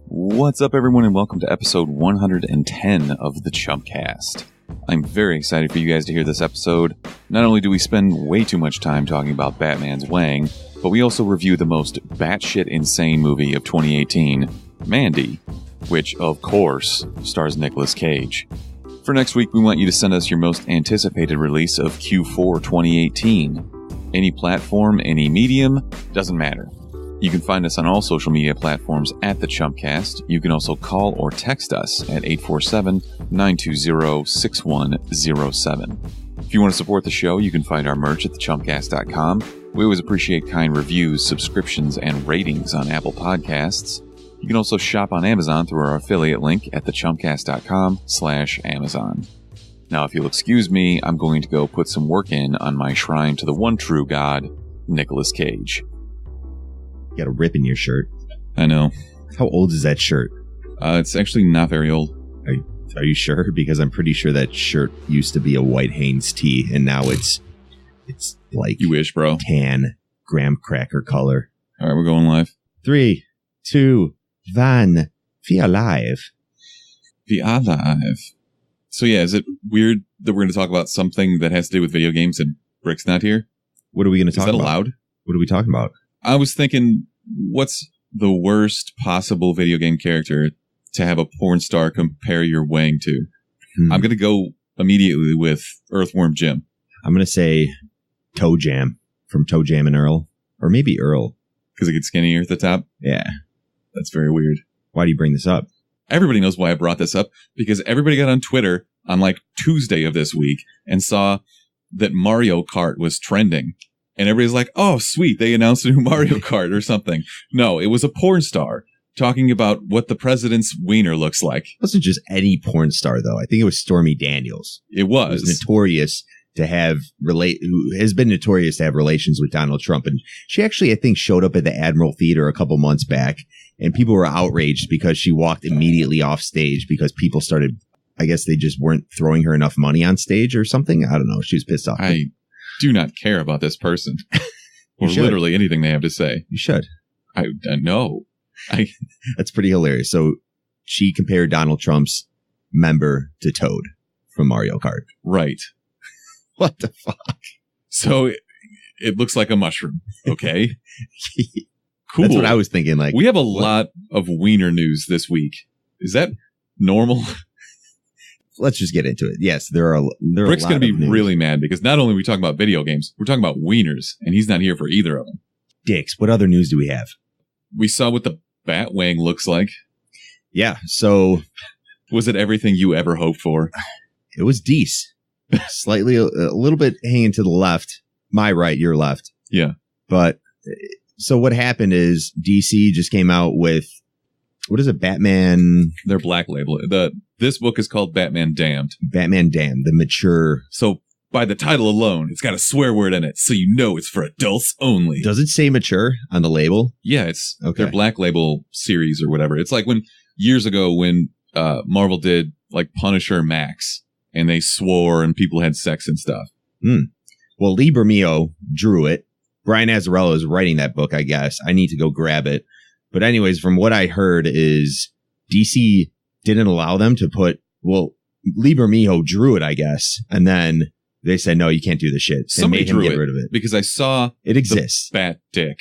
What's up, everyone, and welcome to episode 110 of the Chumpcast. I'm very excited for you guys to hear this episode. Not only do we spend way too much time talking about Batman's Wang, but we also review the most batshit insane movie of 2018, Mandy, which, of course, stars Nicolas Cage. For next week, we want you to send us your most anticipated release of Q4 2018. Any platform, any medium, doesn't matter. You can find us on all social media platforms at the Chumpcast. You can also call or text us at 847-920-6107. If you want to support the show, you can find our merch at thechumpcast.com. We always appreciate kind reviews, subscriptions, and ratings on Apple Podcasts. You can also shop on Amazon through our affiliate link at thechumpcast.com/Amazon. Now, if you'll excuse me, I'm going to go put some work in on my shrine to the one true God, Nicolas Cage. You got a rip in your shirt. I know. How old is that shirt? It's actually not very old. Are you sure? Because I'm pretty sure that shirt used to be a white Hanes tee, and now it's like you wish, bro. Tan graham cracker color. All right, we're going live. 3, 2, 1. Be alive. Be alive. So yeah, is it weird that we're going to talk about something that has to do with video games and Brick's not here? What are we going to talk about? Is that allowed? What are we talking about? I was thinking, what's the worst possible video game character to have a porn star compare your Wang to? I'm going to go immediately with Earthworm Jim. I'm going to say Toe Jam from Toe Jam and Earl. Or maybe Earl. Because it gets skinnier at the top? Yeah. That's very weird. Why do you bring this up? Everybody knows why I brought this up. Because everybody got on Twitter on like Tuesday of this week and saw that Mario Kart was trending. And everybody's like, oh, sweet, they announced a new Mario Kart or something. No, it was a porn star talking about what the president's wiener looks like. It wasn't just any porn star, though. I think it was Stormy Daniels. It was. Who has been notorious to have relations with Donald Trump. And she actually, I think, showed up at the Admiral Theater a couple months back. And people were outraged because she walked immediately off stage because people started, I guess they just weren't throwing her enough money on stage or something. I don't know. She was pissed off. I do not care about this person or literally anything they have to say. You should. I know. That's pretty hilarious. So she compared Donald Trump's member to Toad from Mario Kart. Right. What the fuck? So it looks like a mushroom. Okay. Cool. That's what I was thinking. Like, we have a lot of wiener news this week. Is that normal? Let's just get into it. Yes, there are Rick's going to be really mad because not only are we talking about video games, we're talking about wieners, and he's not here for either of them. Dicks, what other news do we have? We saw what the BatWang looks like. Yeah, so... Was it everything you ever hoped for? It was decent. Slightly, a little bit hanging to the left. My right, your left. Yeah. But, so what happened is DC just came out with, what is it, Batman... Their black label. This book is called Batman Damned. Batman Damned, the mature... So, by the title alone, it's got a swear word in it, so you know it's for adults only. Does it say mature on the label? Yeah, it's their black label series or whatever. It's like when, years ago, when Marvel did, like, Punisher Max, and they swore and people had sex and stuff. Well, Lee Bermeo drew it. Brian Azzarello is writing that book, I guess. I need to go grab it. But anyways, from what I heard is DC didn't allow them to put, well, Lee Bermeo drew it, I guess. And then they said, no, you can't do the shit. Somebody made him drew get rid of it. Because I saw it exists. The Bat Dick.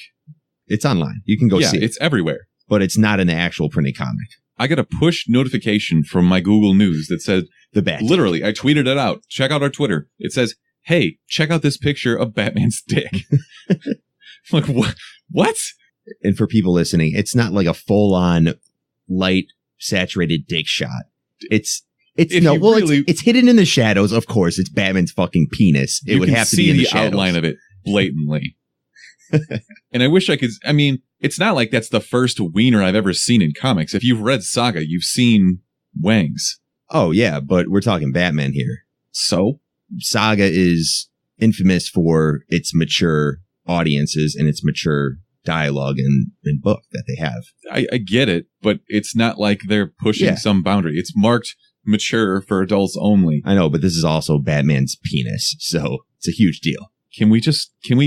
It's online. You can go see it. Yeah, it's everywhere. But it's not in the actual printed comic. I got a push notification from my Google News that said, the Bat Dick. Literally, I tweeted it out. Check out our Twitter. It says, hey, check out this picture of Batman's dick. I'm like, what? And for people listening, it's not like a full-on light saturated dick shot. It's hidden in the shadows. Of course, it's Batman's fucking penis. It would have to be in the shadows. Outline of it blatantly. And I wish I could. I mean, it's not like that's the first wiener I've ever seen in comics. If you've read Saga, you've seen Wangs. Oh yeah, but we're talking Batman here. So Saga is infamous for its mature audiences and its mature dialogue and book that they have. I get it, but it's not like they're pushing some boundary. It's marked mature for adults only. I know, but this is also Batman's penis, so it's a huge deal. Can we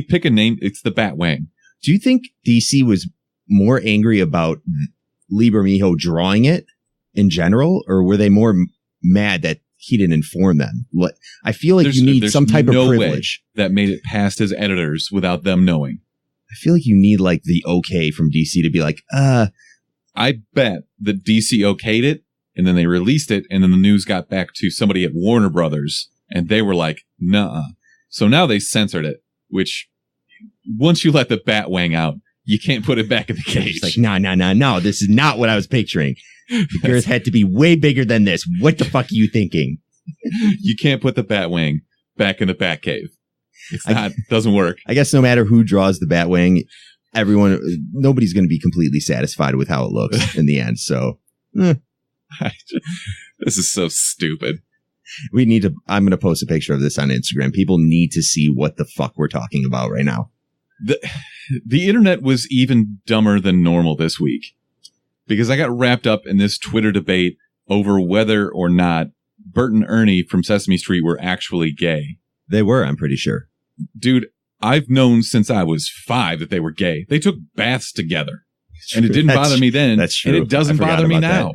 pick a name? It's the BatWang. Do you think DC was more angry about Lee Bermejo drawing it in general, or were they more mad that he didn't inform them? I feel like you need some type of privilege that made it past his editors without them knowing. I feel like you need like the okay from DC to be like, I bet that DC okayed it, and then they released it, and then the news got back to somebody at Warner Brothers, and they were like, nuh-uh. So now they censored it, which once you let the BatWang out, you can't put it back in the cage. It's like, no, this is not what I was picturing. The girth had to be way bigger than this. What the fuck are you thinking? You can't put the BatWang back in the Batcave. Doesn't work. I guess no matter who draws the BatWang, nobody's going to be completely satisfied with how it looks in the end. So, this is so stupid. I'm going to post a picture of this on Instagram. People need to see what the fuck we're talking about right now. The internet was even dumber than normal this week because I got wrapped up in this Twitter debate over whether or not Bert and Ernie from Sesame Street were actually gay. They were, I'm pretty sure. Dude, I've known since I was 5 that they were gay. They took baths together. And it didn't bother me then. That's true. And it doesn't bother me now.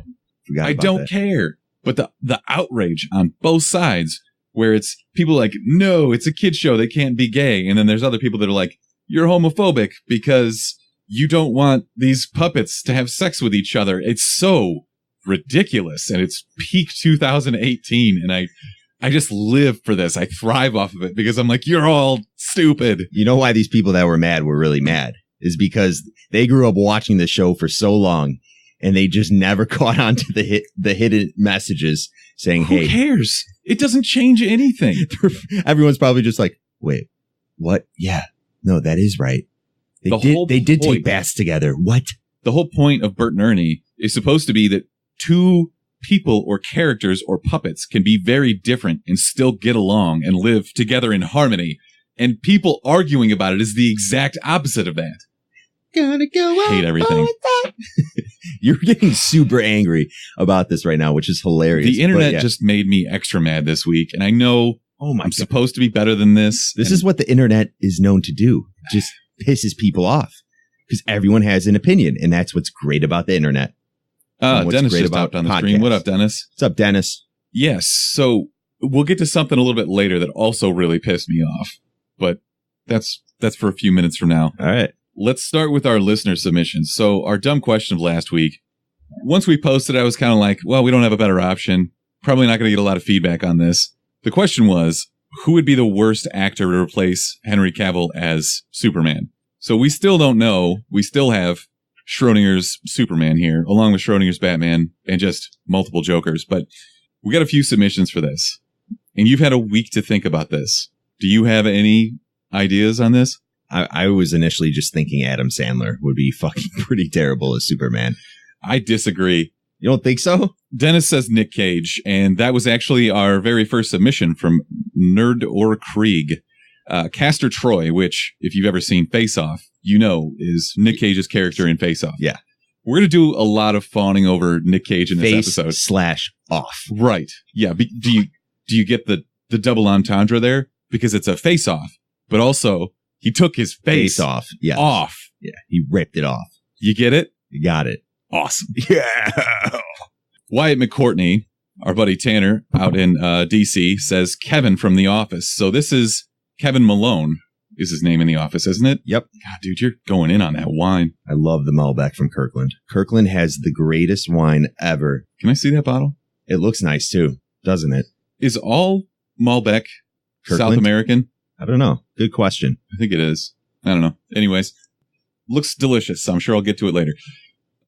I don't care. But the outrage on both sides, where it's people like, no, it's a kid show, they can't be gay. And then there's other people that are like, you're homophobic because you don't want these puppets to have sex with each other. It's so ridiculous. And it's peak 2018. And I just live for this. I thrive off of it because I'm like, you're all stupid. You know why these people that were mad were really mad is because they grew up watching the show for so long and they just never caught on to the hidden messages saying, Who cares? It doesn't change anything. Everyone's probably just like, wait, what? Yeah, no, that is right. They did take baths together. What? The whole point of Bert and Ernie is supposed to be that two people or characters or puppets can be very different and still get along and live together in harmony. And people arguing about it is the exact opposite of that. Gonna go hate everything. You're getting super angry about this right now, which is hilarious. The internet just made me extra mad this week. And I know I'm supposed to be better than this. This is what the internet is known to do. It just pisses people off because everyone has an opinion. And that's what's great about the internet. Dennis just hopped on the stream. What up, Dennis? What's up, Dennis? Yes. So we'll get to something a little bit later that also really pissed me off. But that's for a few minutes from now. All right. Let's start with our listener submissions. So our dumb question of last week, once we posted, I was kind of like, well, we don't have a better option. Probably not going to get a lot of feedback on this. The question was, who would be the worst actor to replace Henry Cavill as Superman? So we still don't know. We still have Schrodinger's Superman here, along with Schrodinger's Batman and just multiple Jokers. But we got a few submissions for this. And you've had a week to think about this. Do you have any ideas on this? I was initially just thinking Adam Sandler would be fucking pretty terrible as Superman. I disagree. You don't think so? Dennis says Nick Cage, and that was actually our very first submission from Nerd or Krieg. Castor Troy, which, if you've ever seen Face Off, you know is Nick Cage's character in Face Off. Yeah. We're going to do a lot of fawning over Nick Cage in this episode. /off. Right. Yeah. Do you get the double entendre there? Because it's a face off, but also he took his face off. Yeah. Off. Yeah. He ripped it off. You get it? You got it. Awesome. Yeah. Wyatt McCourtney, our buddy Tanner out in DC, says Kevin from The Office. So this is Kevin Malone is his name in The Office, isn't it? Yep. God, dude, you're going in on that wine. I love the Malbec from Kirkland. Kirkland has the greatest wine ever. Can I see that bottle? It looks nice too, doesn't it? Is all Malbec Kirkland? South American? I don't know. Good question. I think it is. I don't know. Anyways, looks delicious. So I'm sure I'll get to it later.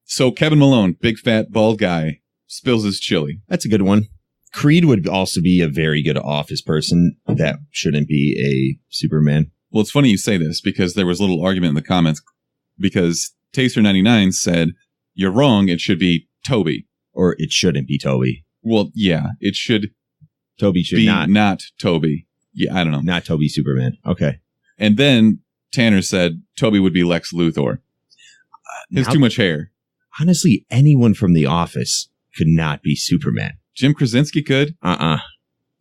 So Kevin Malone, big fat bald guy, spills his chili. That's a good one. Creed would also be a very good Office person. That shouldn't be a Superman. Well, it's funny you say this because there was a little argument in the comments because Taster99 said, you're wrong. It should be Toby. Or it shouldn't be Toby. Well, yeah, it should. Toby should be not Toby. Yeah, I don't know. Not Toby Superman. Okay. And then Tanner said Toby would be Lex Luthor. He has too much hair. Honestly, anyone from The Office could not be Superman. Jim Krasinski could.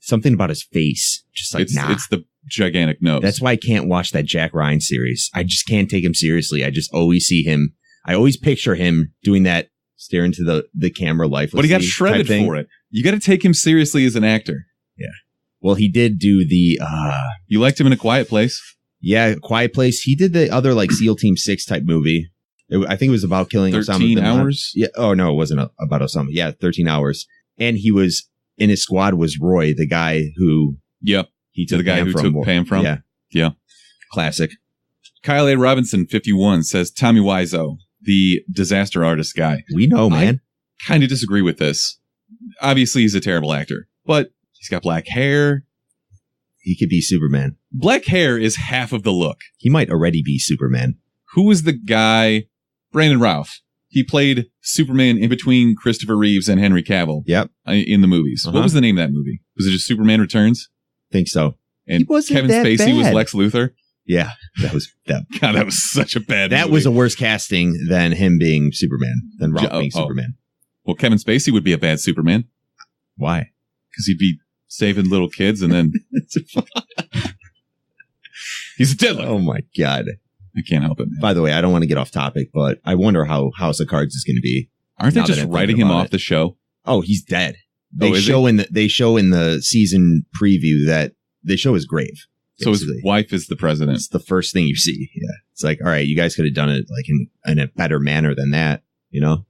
Something about his face. Just like, It's the gigantic nose. That's why I can't watch that Jack Ryan series. I just can't take him seriously. I just always see him. I always picture him doing that stare into the camera lifelessly. But he got shredded for it. You got to take him seriously as an actor. Yeah. Well, he did do the... You liked him in A Quiet Place? Yeah, Quiet Place. He did the other like SEAL Team 6 type movie. I think it was about killing 13 hours? Yeah. Oh, no, it wasn't about Osama. Yeah, 13 hours. And he was... In his squad was Roy, the guy who... Yep. He took the guy who took Pam from? Yeah. Yeah. Classic. Kyle A. Robinson, 51, says Tommy Wiseau, the disaster artist guy. We know, man. I kind of disagree with this. Obviously, he's a terrible actor, but he's got black hair. He could be Superman. Black hair is half of the look. He might already be Superman. Who was the guy? Brandon Routh. He played Superman in between Christopher Reeves and Henry Cavill. Yep. In the movies. What was the name of that movie? Was it just Superman Returns? Think so. And Kevin Spacey was Lex Luthor? Yeah. That was God, that was such a bad movie. That was a worse casting than him being Superman, than Ralph being Superman. Well, Kevin Spacey would be a bad Superman. Why? Because he'd be saving little kids and then... He's a diddler. Oh, my God. I can't help it, man. By the way, I don't want to get off topic, but I wonder how House of Cards is going to be. Aren't they just writing him off the show? Oh, he's dead. They show in the season preview that they show his grave. So his wife is the president. It's the first thing you see. Yeah. It's like, all right, you guys could have done it like in a better manner than that, you know?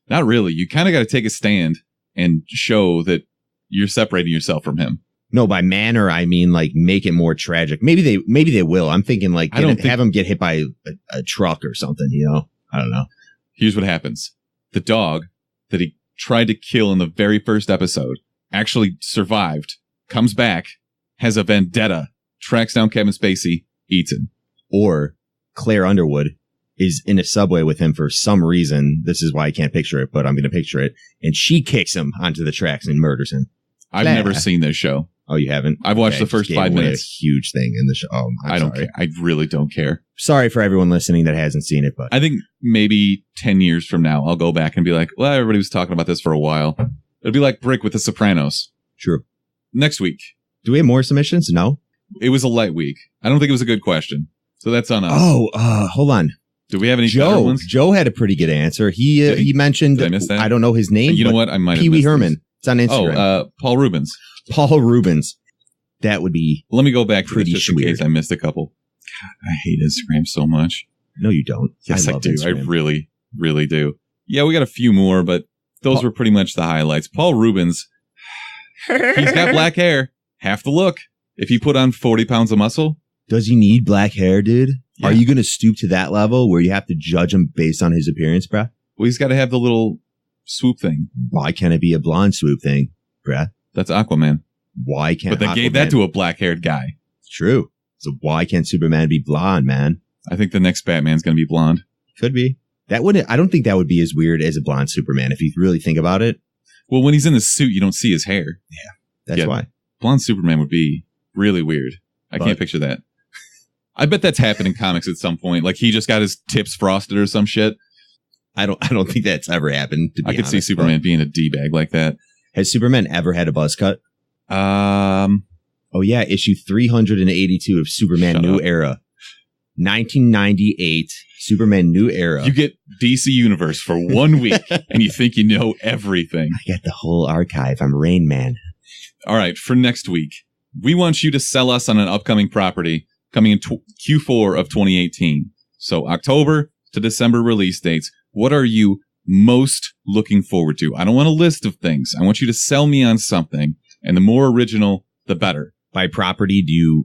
Not really. You kind of got to take a stand and show that you're separating yourself from him. No, by manner, I mean like make it more tragic. Maybe they will. I'm thinking like have him get hit by a truck or something, you know? I don't know. Here's what happens. The dog that he tried to kill in the very first episode actually survived, comes back, has a vendetta, tracks down Kevin Spacey, eats him. Or Claire Underwood is in a subway with him for some reason. This is why I can't picture it, but I'm going to picture it. And she kicks him onto the tracks and murders him. I've never seen this show. Oh, you haven't? I've watched the first 5 minutes. A huge thing in the show. Oh, I don't care. I really don't care. Sorry for everyone listening that hasn't seen it, but I think maybe 10 years from now, I'll go back and be like, well, everybody was talking about this for a while. It'll be like Brick with The Sopranos. True. Next week. Do we have more submissions? No. It was a light week. I don't think it was a good question. So that's on us. Oh, hold on. Do we have any better ones? Joe had a pretty good answer. He mentioned, Did I miss that? I don't know his name. You know what? I might have Pee-wee Herman. This. It's on Instagram. Oh, Paul Rubens. Paul Rubens. That would be Let me go back to pretty this just in case I missed a couple. God, I hate Instagram so much. No, you don't. Yes, I do. Instagram. I really, really do. Yeah, we got a few more, but those were pretty much the highlights. Paul Rubens, he's got black hair. Half the look. If he put on 40 pounds of muscle. Does he need black hair, dude? Yeah. Are you going to stoop to that level where you have to judge him based on his appearance, bruh? Well, he's got to have the little swoop thing. Why can't it be a blonde swoop thing, bruh? That's Aquaman. Why can't But they gave that to a black-haired guy. It's true. So why can't Superman be blonde, man? I think the next Batman's going to be blonde. Could be. That wouldn't. I don't think that would be as weird as a blonde Superman if you really think about it. Well, when he's in the suit, you don't see his hair. Yeah, that's why. Blonde Superman would be really weird. I can't picture that. I bet that's happened in comics at some point. Like he just got his tips frosted or some shit. I don't think that's ever happened. To be I could see Superman being a D-bag like that. Has Superman ever had a buzz cut? Oh yeah, issue 382 of Superman New Era. 1998, Superman New Era. You get DC Universe for 1 week and you think you know everything. I get the whole archive. I'm Rain Man. All right, for next week, we want you to sell us on an upcoming property coming in Q4 of 2018. So October to December release dates. What are you most looking forward to? I don't want a list of things. I want you to sell me on something, and the more original, the better. By property,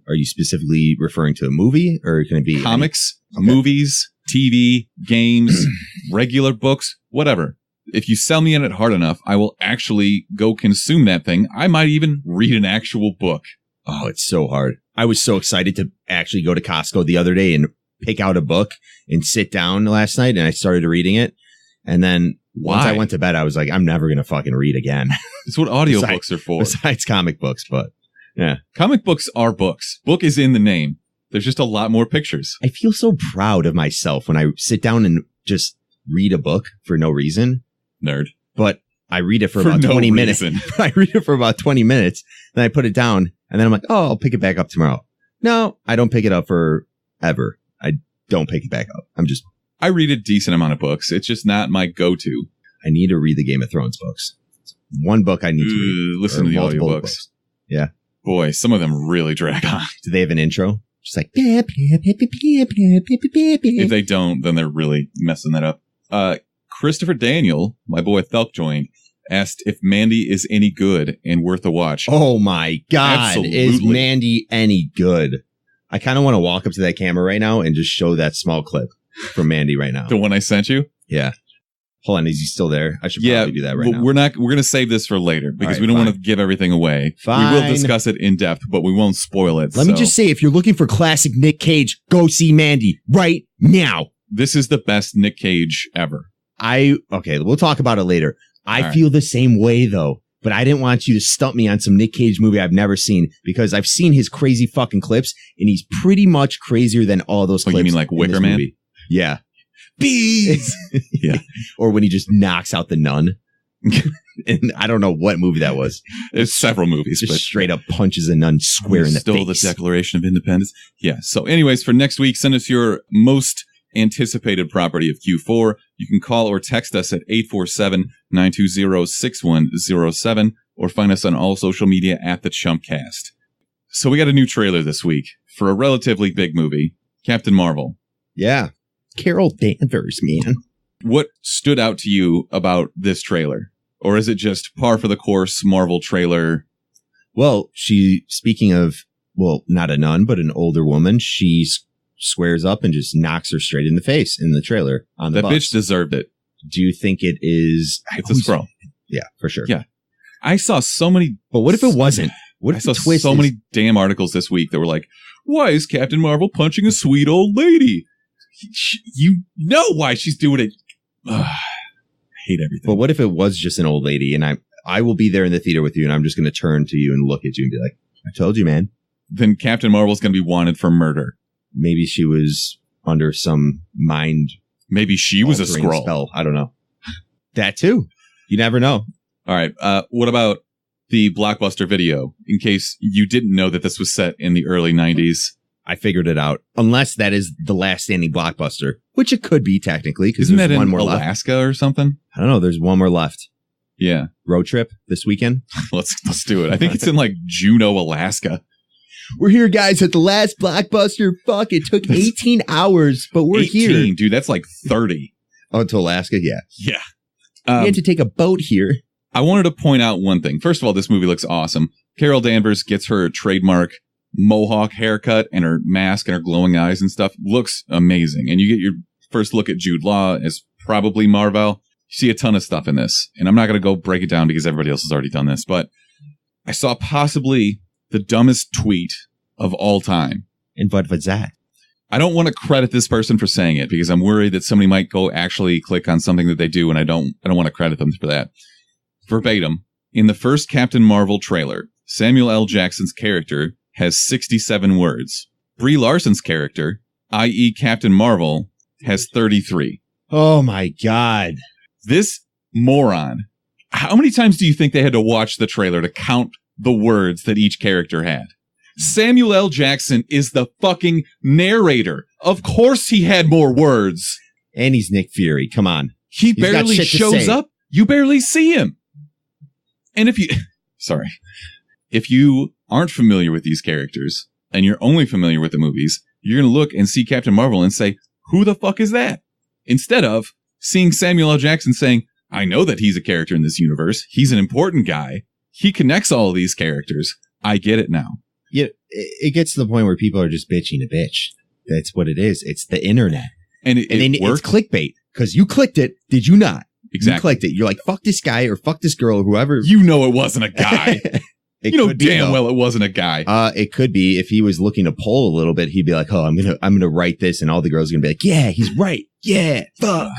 are you specifically referring to a movie, or can it be comics, movies, TV, games, regular books, whatever? If you sell me on it hard enough, I will actually go consume that thing. I might even read an actual book. Oh, it's so hard. I was so excited to actually go to Costco the other day and pick out a book and sit down last night, and I started reading it. And then once I went to bed, I was like, I'm never going to fucking read again. It's what audiobooks are for. Besides comic books, but yeah. Comic books are books. Book is in the name. There's just a lot more pictures. I feel so proud of myself when I sit down and just read a book for no reason. Nerd. But I read it for about 20 minutes. I read it for about 20 minutes. Then I put it down. And then I'm like, oh, I'll pick it back up tomorrow. No, I don't pick it up forever. I don't pick it back up. I read a decent amount of books. It's just not my go-to. I need to read the Game of Thrones books. One book I need to read. Listen to the audiobooks. Books. Yeah. Boy, some of them really drag on. Do they have an intro? Just like... If they don't, then they're really messing that up. Christopher Daniel, my boy Thelk joined, asked if Mandy is any good and worth a watch. Oh my God. Absolutely. Is Mandy any good? I kind of want to walk up to that camera right now and just show that small clip from Mandy right now. The one I sent you? Yeah. Hold on. Is he still there? I should probably do that right now. We're going to save this for later because we don't want to give everything away. Fine. We will discuss it in depth, but we won't spoil it. Let me just say, if you're looking for classic Nick Cage, go see Mandy right now. This is the best Nick Cage ever. Okay, we'll talk about it later. I feel the same way though, but I didn't want you to stump me on some Nick Cage movie I've never seen because I've seen his crazy fucking clips and he's pretty much crazier than all those clips. You mean like Wicker Man? Movie. Yeah. Bees! Yeah. Or when he just knocks out the nun. And I don't know what movie that was. There's several movies. Just straight up punches a nun square in the face. Stole the Declaration of Independence. Yeah. So anyways, for next week, send us your most anticipated property of Q4. You can call or text us at 847-920-6107 or find us on all social media at the Chumpcast. So we got a new trailer this week for a relatively big movie, Captain Marvel. Yeah. Carol Danvers, man. What stood out to you about this trailer? Or is it just par for the course Marvel trailer? Well, speaking of, not a nun, but an older woman, she squares up and just knocks her straight in the face in the trailer on the bus. That bitch deserved it. Do you think it is? It's a Skrull. Yeah, for sure. Yeah. I saw so many. But what if it wasn't? What if I saw so many damn articles this week that were like, why is Captain Marvel punching a sweet old lady? You know why she's doing it. I hate everything. But what if it was just an old lady and I will be there in the theater with you and I'm just going to turn to you and look at you and be like, I told you, man. Then Captain Marvel's going to be wanted for murder. Maybe she was under some mind. Maybe she was a Skrull. Spell. I don't know. That too. You never know. All right. What about the Blockbuster video? In case you didn't know that this was set in the early 90s. I figured it out. Unless that is the last standing Blockbuster, which it could be technically. Isn't that one in more Alaska left. Or something? I don't know. There's one more left. Yeah. Road trip this weekend. Let's do it. I think it's in like Juneau, Alaska. We're here, guys, at the last Blockbuster. Fuck, it took 18 hours, but we're 18, here. Dude, that's like 30. Oh, to Alaska? Yeah. Yeah. We had to take a boat here. I wanted to point out one thing. First of all, this movie looks awesome. Carol Danvers gets her trademark mohawk haircut and her mask and her glowing eyes and stuff. Looks amazing. And you get your first look at Jude Law as probably Marvel. You see a ton of stuff in this. And I'm not going to go break it down because everybody else has already done this. But I saw possibly the dumbest tweet of all time. And what was that? I don't want to credit this person for saying it because I'm worried that somebody might go actually click on something that they do, and I don't want to credit them for that. Verbatim, in the first Captain Marvel trailer, Samuel L. Jackson's character has 67 words. Brie Larson's character, i.e. Captain Marvel, has 33. Oh my God. This moron. How many times do you think they had to watch the trailer to count the words that each character had? Samuel L. Jackson is the fucking narrator. Of course he had more words. And he's Nick Fury. Come on. He barely shows up. You barely see him. And if you aren't familiar with these characters and you're only familiar with the movies, you're going to look and see Captain Marvel and say, who the fuck is that? Instead of seeing Samuel L. Jackson saying, I know that he's a character in this universe. He's an important guy. He connects all of these characters. I get it now. Yeah, it gets to the point where people are just bitching a bitch. That's what it is. It's the internet. And it works. It's clickbait because you clicked it. Did you not? Exactly. You clicked it. You're like, fuck this guy or fuck this girl or whoever. You know it wasn't a guy. You know damn well it wasn't a guy. It could be. If he was looking to pull a little bit, he'd be like, oh, I'm gonna write this, and all the girls are gonna be like, yeah, he's right. Yeah, fuck.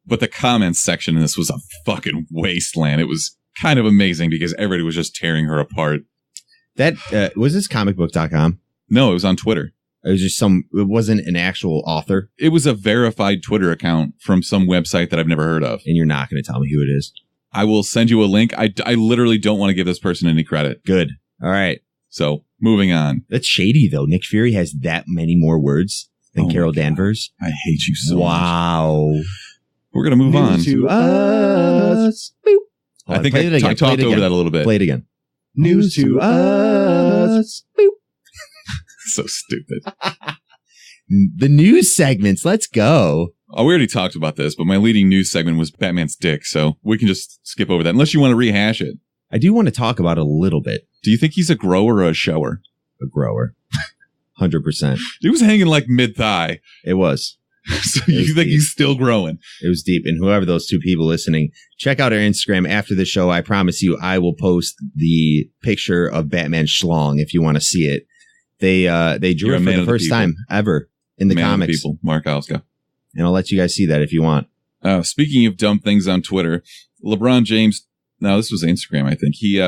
But the comments section in this was a fucking wasteland. It was kind of amazing because everybody was just tearing her apart. That was this comicbook.com? No, it was on Twitter. It was just it wasn't an actual author. It was a verified Twitter account from some website that I've never heard of. And you're not going to tell me who it is. I will send you a link. I literally don't want to give this person any credit. Good. All right. So moving on. That's shady though. Nick Fury has that many more words than Carol Danvers. I hate you so much. Wow. We're going to move on. To us. Boop. I think I talked over that a little bit. Play it again. News to us. Boop. So stupid. The news segments. Let's go. Oh, we already talked about this, but my leading news segment was Batman's dick, so we can just skip over that, unless you want to rehash it. I do want to talk about it a little bit. Do you think he's a grower or a shower? A grower. 100%. He was hanging like mid-thigh. It was. So you think he's still growing? It was deep. And whoever those two people listening, check out our Instagram after the show. I promise you, I will post the picture of Batman Schlong if you want to see it. They drew it for the first time ever in the comics. People, Mark Alska. And I'll let you guys see that if you want. Speaking of dumb things on Twitter, LeBron James, now this was Instagram, I think. He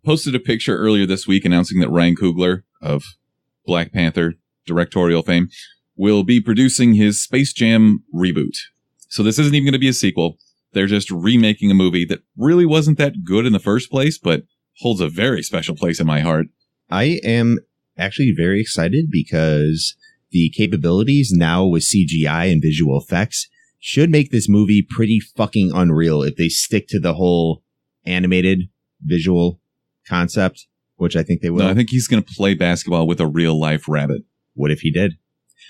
posted a picture earlier this week announcing that Ryan Coogler of Black Panther directorial fame will be producing his Space Jam reboot. So this isn't even going to be a sequel. They're just remaking a movie that really wasn't that good in the first place, but holds a very special place in my heart. I am actually very excited because the capabilities now with CGI and visual effects should make this movie pretty fucking unreal if they stick to the whole animated visual concept, which I think they will. No, I think he's going to play basketball with a real life rabbit. What if he did?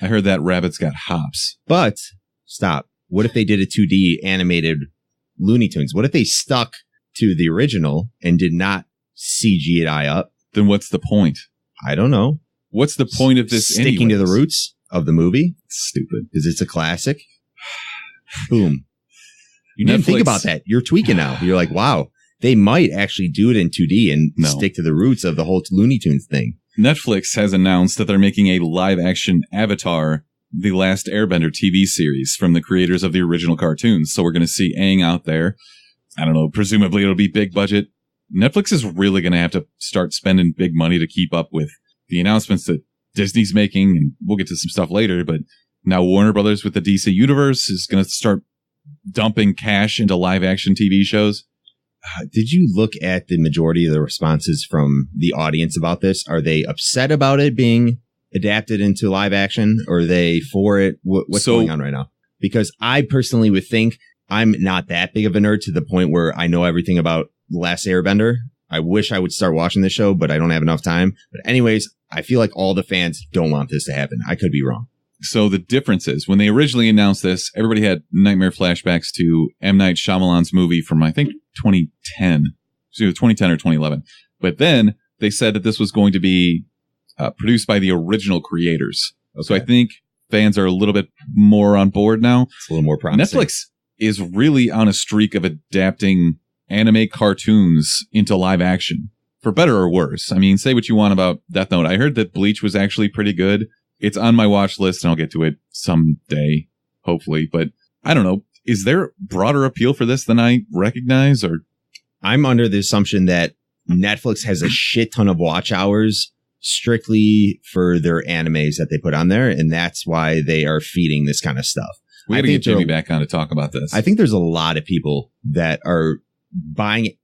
I heard that rabbit's got hops. But stop. What if they did a 2D animated Looney Tunes? What if they stuck to the original and did not CGI up? Then what's the point? I don't know. What's the point of this sticking to the roots of the movie? It's stupid. Because it's a classic. Boom. You didn't think about that. You're tweaking now. You're like, wow, they might actually do it in 2D and stick to the roots of the whole Looney Tunes thing. Netflix has announced that they're making a live-action Avatar, The Last Airbender TV series from the creators of the original cartoons. So we're going to see Aang out there. I don't know. Presumably it'll be big budget. Netflix is really going to have to start spending big money to keep up with the announcements that Disney's making. And we'll get to some stuff later. But now Warner Brothers with the DC Universe is going to start dumping cash into live-action TV shows. Did you look at the majority of the responses from the audience about this? Are they upset about it being adapted into live action? Or are they for it? What's going on right now? Because I personally would think I'm not that big of a nerd to the point where I know everything about The Last Airbender. I wish I would start watching the show, but I don't have enough time. But anyways, I feel like all the fans don't want this to happen. I could be wrong. So the difference is, when they originally announced this, everybody had nightmare flashbacks to M. Night Shyamalan's movie from, I think, 2010. So it was 2010 or 2011. But then they said that this was going to be produced by the original creators. Okay. So I think fans are a little bit more on board now. It's a little more promising. Netflix is really on a streak of adapting anime cartoons into live action, for better or worse. I mean, say what you want about Death Note. I heard that Bleach was actually pretty good. It's on my watch list, and I'll get to it someday, hopefully. But I don't know. Is there broader appeal for this than I recognize? Or I'm under the assumption that Netflix has a shit ton of watch hours strictly for their animes that they put on there, and that's why they are feeding this kind of stuff. We got to get Jimmy back on to talk about this. I think there's a lot of people that are buying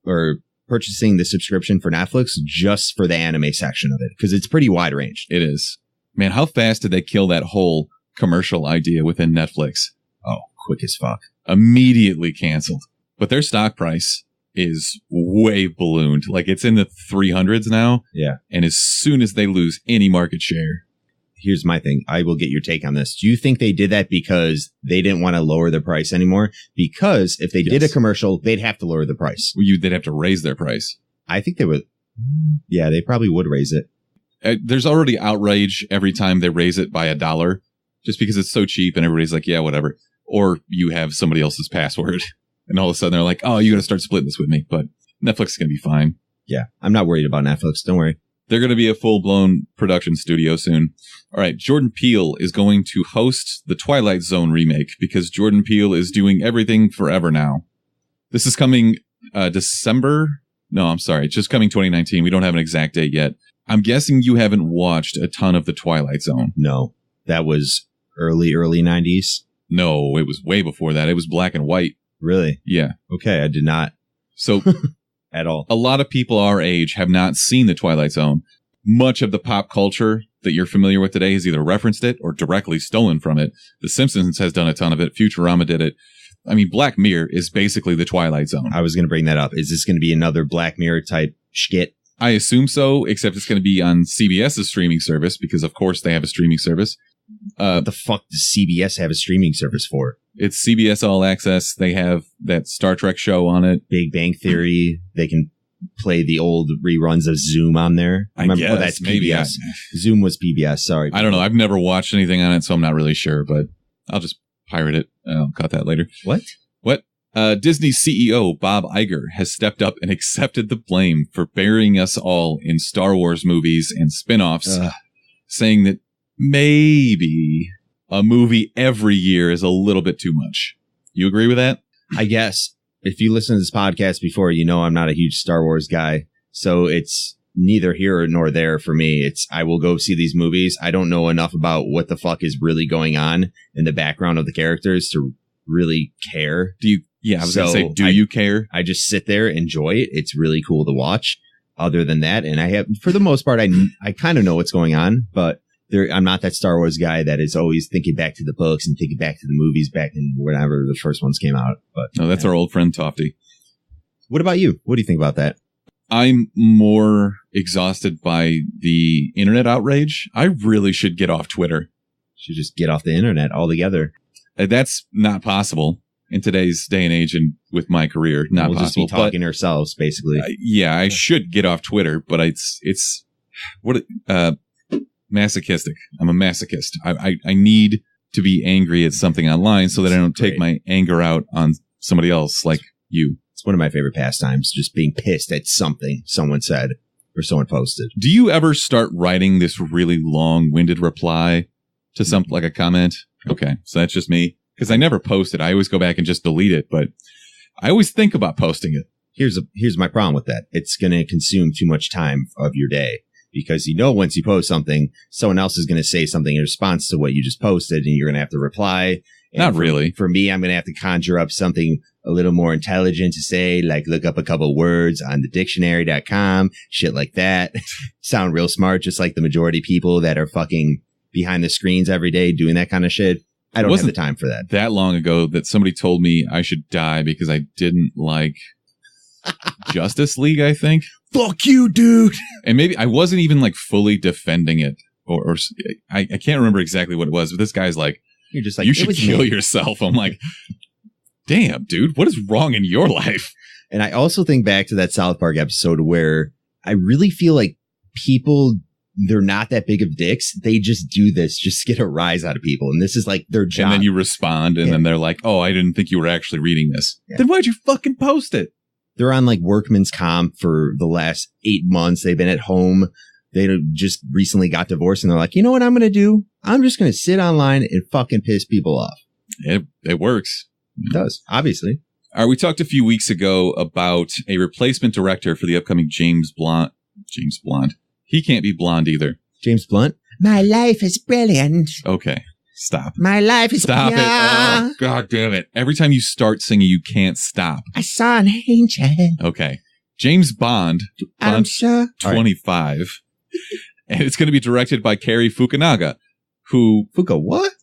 or purchasing the subscription for Netflix just for the anime section of it, because it's pretty wide range. It is. Man, how fast did they kill that whole commercial idea within Netflix? Oh, quick as fuck. Immediately canceled. But their stock price is way ballooned. Like, it's in the 300s now. Yeah. And as soon as they lose any market share. Here's my thing. I will get your take on this. Do you think they did that because they didn't want to lower the price anymore? Because if they did a commercial, they'd have to lower the price. They'd have to raise their price. I think they would. Yeah, they probably would raise it. There's already outrage every time they raise it by $1, just because it's so cheap and everybody's like, yeah, whatever. Or you have somebody else's password and all of a sudden they're like, oh, you got to start splitting this with me. But Netflix is going to be fine. Yeah, I'm not worried about Netflix. Don't worry. They're going to be a full-blown production studio soon. All right, Jordan Peele is going to host the Twilight Zone remake because Jordan Peele is doing everything forever now. This is coming December. No, I'm sorry. It's just coming 2019. We don't have an exact date yet. I'm guessing you haven't watched a ton of the Twilight Zone. No, that was early 90s. No, it was way before that. It was black and white. Really? Yeah. Okay, I did not. So at all. A lot of people our age have not seen the Twilight Zone. much of the pop culture that you're familiar with today has either referenced it or directly stolen from it. The Simpsons has done a ton of it. Futurama did it. I mean, Black Mirror is basically the Twilight Zone. I was going to bring that up. Is this going to be another Black Mirror type shit? I assume so, except it's going to be on CBS's streaming service because, of course, they have a streaming service. What the fuck does CBS have a streaming service for? It's CBS All Access. They have that Star Trek show on it. Big Bang Theory. They can play the old reruns of Zoom on there. I guess, that's maybe. PBS. Zoom was PBS. Sorry. I don't know. I've never watched anything on it, so I'm not really sure, but I'll just pirate it. I'll cut that later. What? Disney's CEO, Bob Iger, has stepped up and accepted the blame for burying us all in Star Wars movies and spin-offs, saying that maybe a movie every year is a little bit too much. You agree with that? I guess. If you listen to this podcast before, you know I'm not a huge Star Wars guy, so it's neither here nor there for me. I will go see these movies. I don't know enough about what the fuck is really going on in the background of the characters to really care. Yeah, I was going to say, do you care? I just sit there, enjoy it. It's really cool to watch. Other than that, and I have, for the most part, I kind of know what's going on, but I'm not that Star Wars guy that is always thinking back to the books and thinking back to the movies back in whenever the first ones came out. But no, that's our old friend Tofty. What about you? What do you think about that? I'm more exhausted by the internet outrage. I really should get off Twitter. Should just get off the internet altogether. That's not possible in today's day and age, and with my career, not we'll possible. Just be talking ourselves, basically. Yeah, I should get off Twitter, but it's masochistic. I'm a masochist. I need to be angry at something online so that I don't take my anger out on somebody else like you. It's one of my favorite pastimes, just being pissed at something someone said or someone posted. Do you ever start writing this really long-winded reply to something like a comment? Okay, so that's just me. Because I never post it. I always go back and just delete it, but I always think about posting it. Here's my problem with that. It's going to consume too much time of your day because once you post something, someone else is going to say something in response to what you just posted and you're going to have to reply. And Not really. For me, I'm going to have to conjure up something a little more intelligent to say, like look up a couple words on the dictionary.com, shit like that. Sound real smart, just like the majority of people that are fucking behind the screens every day doing that kind of shit. I don't have the time for that. That long ago that somebody told me I should die because I didn't like Justice League, I think. Fuck you, dude. And maybe I wasn't even like fully defending it or I can't remember exactly what it was, but this guy's like, you're just like, you should kill yourself. I'm like, damn, dude, what is wrong in your life? And I also think back to that South Park episode where I really feel like people, they're not that big of dicks. They just do this just to get a rise out of people. And this is like their job. And then you respond and then they're like, oh, I didn't think you were actually reading this. Yeah. Then why'd you fucking post it? They're on like workman's comp for the last 8 months. They've been at home. They just recently got divorced and they're like, you know what I'm going to do? I'm just going to sit online and fucking piss people off. It works. It does, obviously. All right, we talked a few weeks ago about a replacement director for the upcoming James Blunt. He can't be blonde either. James Blunt? My life is brilliant. Okay, stop. My life is Stop it. Oh, God damn it. Every time you start singing, you can't stop. I saw an angel. Okay. James Bond. I'm sure. 25. Right. And it's going to be directed by Cary Fukunaga, who... what?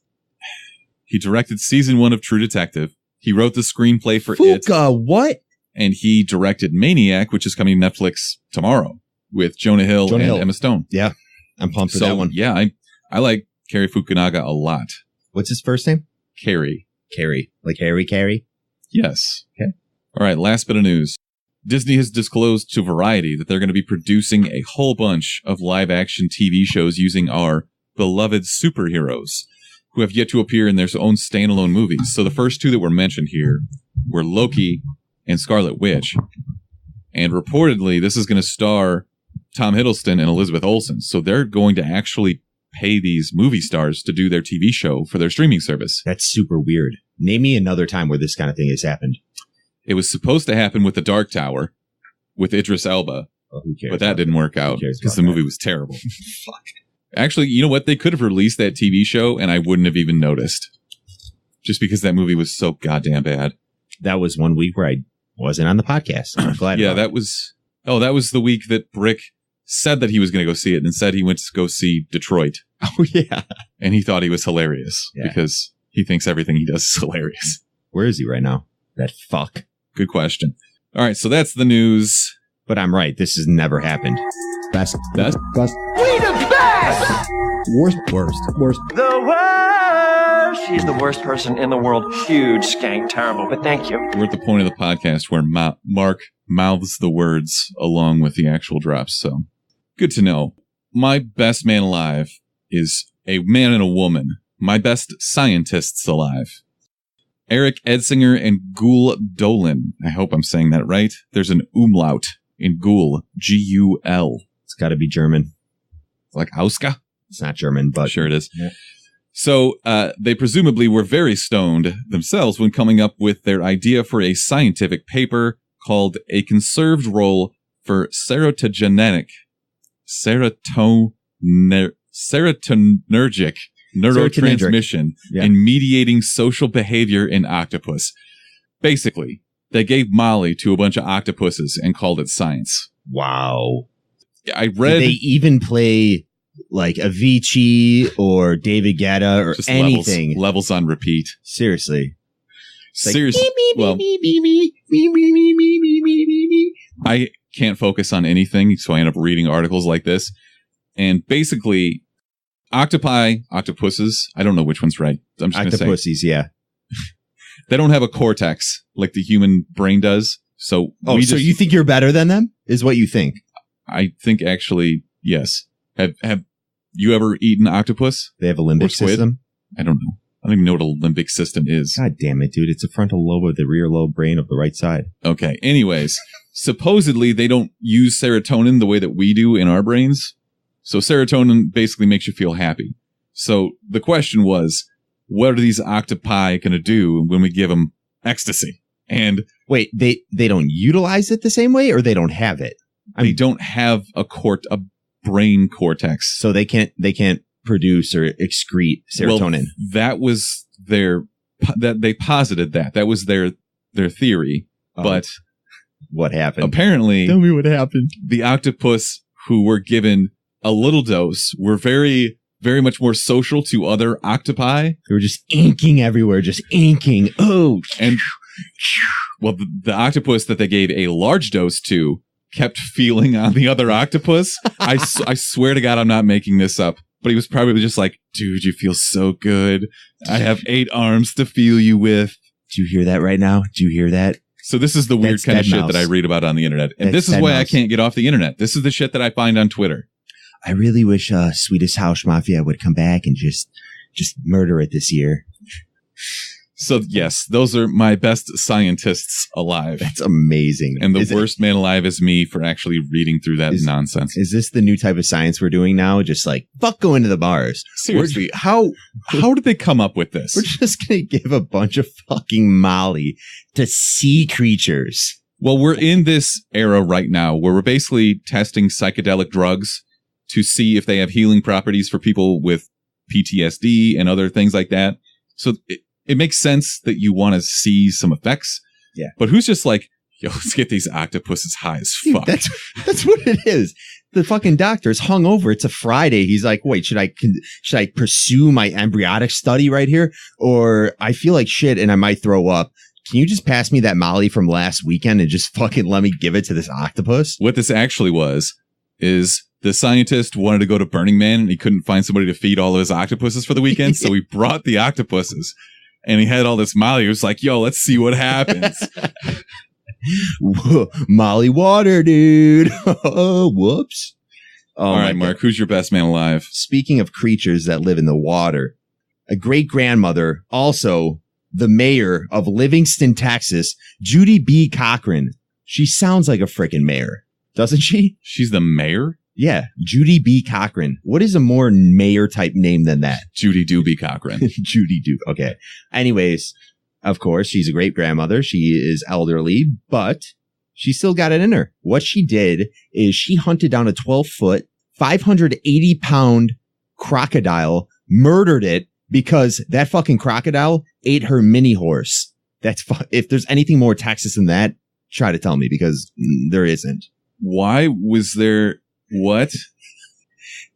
He directed season 1 of True Detective. He wrote the screenplay for It. What? And he directed Maniac, which is coming to Netflix tomorrow with Jonah Hill and Emma Stone. Yeah, I'm pumped for that one. Yeah, I like Cary Fukunaga a lot. What's his first name? Cary. Like Harry Carey? Yes. Okay. All right, last bit of news. Disney has disclosed to Variety that they're going to be producing a whole bunch of live-action TV shows using our beloved superheroes, who have yet to appear in their own standalone movies. So the first two that were mentioned here were Loki and Scarlet Witch. And reportedly, this is going to star Tom Hiddleston and Elizabeth Olsen. So they're going to actually pay these movie stars to do their TV show for their streaming service. That's super weird. Name me another time where this kind of thing has happened. It was supposed to happen with The Dark Tower with Idris Elba. Oh, who cares? But that didn't work out because the movie was terrible. Fuck. Actually, you know what? They could have released that TV show and I wouldn't have even noticed. Just because that movie was so goddamn bad. That was one week where I wasn't on the podcast. I'm glad. Yeah, that was the week that Brick said that he was going to go see it and said he went to go see Detroit. Oh, yeah. And he thought he was hilarious because he thinks everything he does is hilarious. Where is he right now? That fuck. Good question. All right, so that's the news. But I'm right. This has never happened. Best. We the best! Worst. The worst! She's the worst person in the world. Huge, skank, terrible, but thank you. We're at the point of the podcast where Mark mouths the words along with the actual drops, so good to know. My best man alive is a man and a woman. My best scientists alive. Eric Edsinger and Gul Dolan. I hope I'm saying that right. There's an umlaut in Gul, G-U-L. It's got to be German. Like Auska? It's not German, but sure it is. Yeah. So they presumably were very stoned themselves when coming up with their idea for a scientific paper called A Conserved Role for Serotonergic Neurotransmission in mediating social behavior in octopus. Basically, they gave Molly to a bunch of octopuses and called it science. Wow. I read... Did they even play like Avicii or David Guetta or just anything? Levels on repeat. Seriously. Seriously. Well, I can't focus on anything, so I end up reading articles like this. And basically... octopuses, I don't know which one's right. I'm just going to say. Octopuses, yeah. They don't have a cortex like the human brain does. So you think you're better than them? Is what you think? I think actually, yes. Have you ever eaten octopus? They have a limbic system? I don't know. I don't even know what a limbic system is. God damn it, dude. It's the frontal lobe of the rear lobe brain of the right side. Okay. Anyways, supposedly they don't use serotonin the way that we do in our brains. So serotonin basically makes you feel happy. So the question was, what are these octopi going to do when we give them ecstasy? And wait, they don't utilize it the same way, or they don't have it? They don't have a brain cortex, so they can't produce or excrete serotonin. Well, that was that they posited that was their theory. But what happened? Apparently, tell me what happened. The octopus who were given a little dose were very, very much more social to other octopi. They were just inking everywhere, just inking. Oh, and well, the octopus that they gave a large dose to kept feeling on the other octopus. I swear to God, I'm not making this up. But he was probably just like, dude, you feel so good. I have 8 arms to feel you with. Do you hear that right now? Do you hear that? So this is the weird kind of shit that I read about on the internet. And this is why I can't get off the internet. This is the shit that I find on Twitter. I really wish Swedish House Mafia would come back and just murder it this year. So, yes, those are my best scientists alive. That's amazing. And the worst man alive is me for actually reading through that nonsense. Is this the new type of science we're doing now? Just like, fuck going to the bars. Seriously, how did they come up with this? We're just going to give a bunch of fucking Molly to sea creatures. Well, we're in this era right now where we're basically testing psychedelic drugs to see if they have healing properties for people with PTSD and other things like that. So it makes sense that you want to see some effects. Yeah. But who's just like, yo, let's get these octopuses high as fuck. Dude, that's what it is. The fucking doctor's hungover. It's a Friday. He's like, wait, should I pursue my embryonic study right here? Or I feel like shit and I might throw up. Can you just pass me that Molly from last weekend and just fucking let me give it to this octopus? What this actually was is the scientist wanted to go to Burning Man and he couldn't find somebody to feed all of his octopuses for the weekend. So he brought the octopuses and he had all this Molly. He was like, yo, let's see what happens. Molly water, dude. Oh, whoops. Oh, all right, Mark, who's your best man alive? Speaking of creatures that live in the water, a great grandmother, also the mayor of Livingston, Texas, Judy B. Cochran. She sounds like a freaking mayor, doesn't she? She's the mayor? Yeah, Judy B. Cochran. What is a more mayor type name than that? Judy Doobie Cochran. Judy Doob. Okay. Anyways, of course, she's a great grandmother. She is elderly, but she still got it in her. What she did is she hunted down a 12-foot, 580-pound crocodile, murdered it because that fucking crocodile ate her mini horse. If there's anything more Texas than that, try to tell me because there isn't. Why was there What?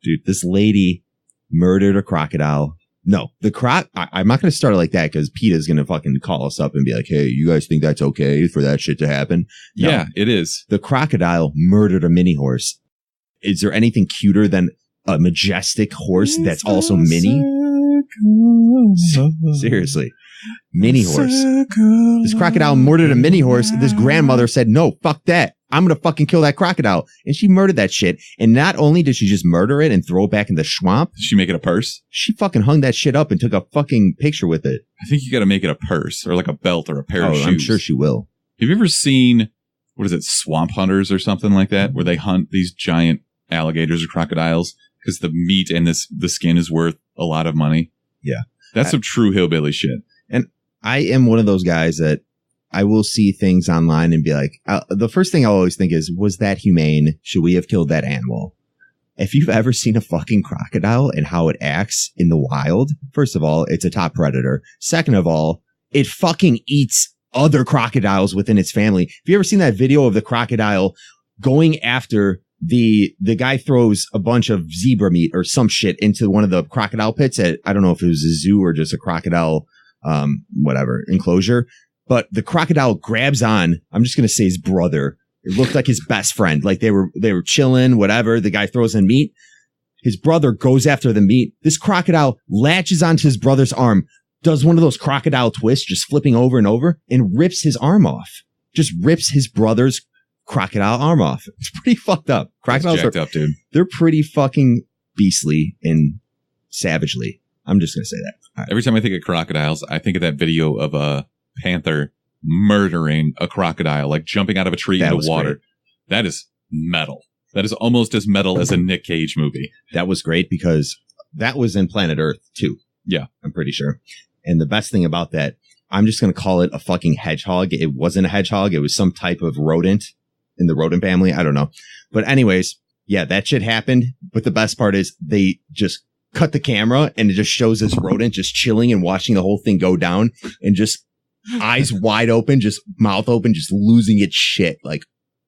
Dude, this lady murdered a crocodile. No, I'm not going to start it like that because PETA's going to fucking call us up and be like, hey, you guys think that's okay for that shit to happen? No, Yeah, it is. the crocodile murdered a mini horse. Is there anything cuter than a majestic horse that's also mini? Seriously. Mini horse. This crocodile murdered a mini horse. This grandmother said, no, fuck that. I'm going to fucking kill that crocodile. And she murdered that shit. And not only did she just murder it and throw it back in the swamp, Did she make it a purse? she fucking hung that shit up and took a fucking picture with it. I think you got to make it a purse or like a belt or a pair of shoes. I'm sure she will. Have you ever seen, what is it, Swamp Hunters or something like that, where they hunt these giant alligators or crocodiles because the meat and the skin is worth a lot of money? Yeah. That's some true hillbilly shit. And I am one of those guys that I will see things online and be like, the first thing I always think is, was that humane? Should we have killed that animal? If you've ever seen a fucking crocodile and how it acts in the wild, first of all, it's a top predator. Second of all, it fucking eats other crocodiles within its family. Have you ever seen that video of the crocodile going after the guy throws a bunch of zebra meat or some shit into one of the crocodile pits at, I don't know if it was a zoo or just a crocodile, enclosure. But the crocodile grabs on, I'm just going to say his brother. It looked like his best friend. Like they were chilling, whatever. The guy throws in meat. His brother goes after the meat. This crocodile latches onto his brother's arm, does one of those crocodile twists, just flipping over and over, and rips his arm off. Just rips his brother's crocodile arm off. It's pretty fucked up. Crocodiles That's jacked up, dude. They're pretty fucking beastly and savagely. I'm just going to say that. All right. Every time I think of crocodiles, I think of that video of a panther murdering a crocodile, like jumping out of a tree into water. Great. That is metal. That is almost as metal as a Nick Cage movie. That was great because that was in Planet Earth too. Yeah. I'm pretty sure. And the best thing about that, I'm just going to call it a fucking hedgehog. It wasn't a hedgehog. It was some type of rodent in the rodent family. I don't know. But anyways, yeah, that shit happened. But the best part is they just cut the camera and it just shows this rodent just chilling and watching the whole thing go down and just eyes wide open, just mouth open, just losing its shit. Like,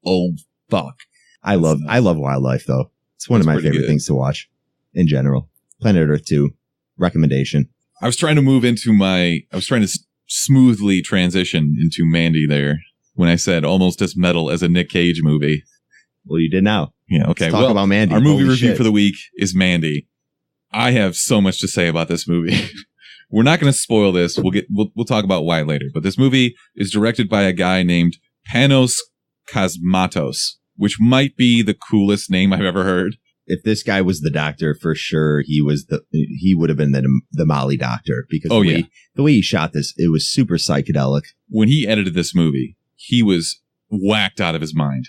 oh, fuck. I love wildlife, though. It's one of my favorite things to watch in general. Planet Earth 2, recommendation. I was trying to smoothly transition into Mandy there when I said almost as metal as a Nick Cage movie. Well, you did now. Yeah, okay. Let's talk about Mandy. Our movie Holy review shit. for the week is Mandy. I have so much to say about this movie. We're not going to spoil this. We'll talk about why later. But this movie is directed by a guy named Panos Cosmatos, which might be the coolest name I've ever heard. If this guy was the doctor, for sure, he would have been the Molly doctor because the way he shot this, it was super psychedelic. When he edited this movie, he was whacked out of his mind.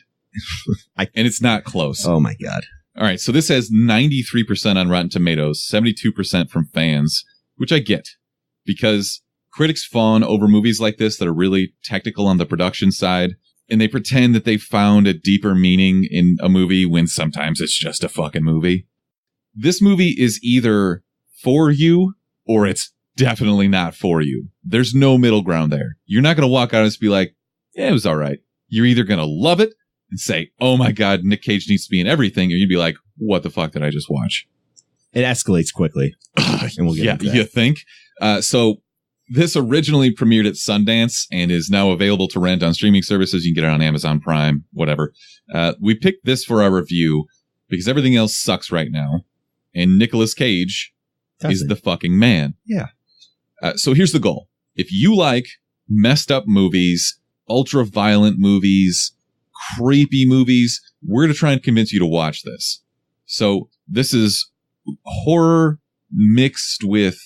And it's not close. Oh my God. All right. So this has 93% on Rotten Tomatoes, 72% from fans, which I get because critics fawn over movies like this that are really technical on the production side. And they pretend that they found a deeper meaning in a movie when sometimes it's just a fucking movie. This movie is either for you or it's definitely not for you. There's no middle ground there. You're not going to walk out and just be like, yeah, it was all right. You're either going to love it and say, oh my God, Nick Cage needs to be in everything. Or you'd be like, what the fuck did I just watch? It escalates quickly. And we'll get into that. You think? So this originally premiered at Sundance and is now available to rent on streaming services. You can get it on Amazon Prime, whatever. We picked this for our review because everything else sucks right now. And Nicolas Cage is the fucking man. Yeah. So here's the goal. If you like messed up movies, ultra violent movies, creepy movies, we're going to try and convince you to watch this. So this is horror mixed with,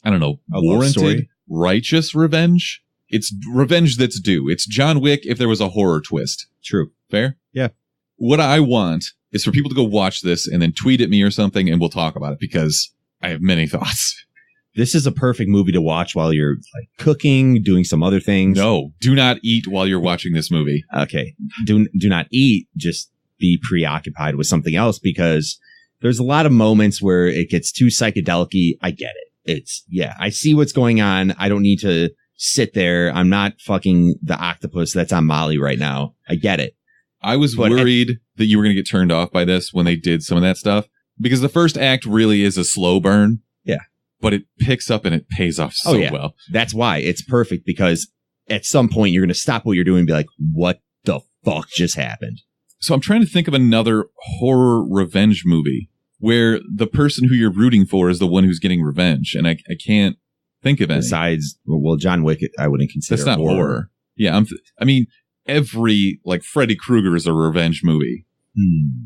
I don't know, warranted, righteous revenge. It's revenge that's due. It's John Wick if there was a horror twist. True. Fair? Yeah. What I want is for people to go watch this and then tweet at me or something and we'll talk about it because I have many thoughts. This is a perfect movie to watch while you're like cooking, doing some other things. No, do not eat while you're watching this movie. Okay. Do not eat. Just be preoccupied with something else because there's a lot of moments where it gets too psychedelic-y. I get it. I see what's going on. I don't need to sit there. I'm not fucking the octopus that's on Molly right now. I get it. I was worried that you were going to get turned off by this when they did some of that stuff, because the first act really is a slow burn. Yeah. But it picks up and it pays off so well. That's why it's perfect, because at some point you're going to stop what you're doing and be like, what the fuck just happened? So I'm trying to think of another horror revenge movie where the person who you're rooting for is the one who's getting revenge. And I can't think of any. Besides, well, John Wick, I wouldn't consider. That's not horror. Yeah. I mean, every, like, Freddy Krueger is a revenge movie,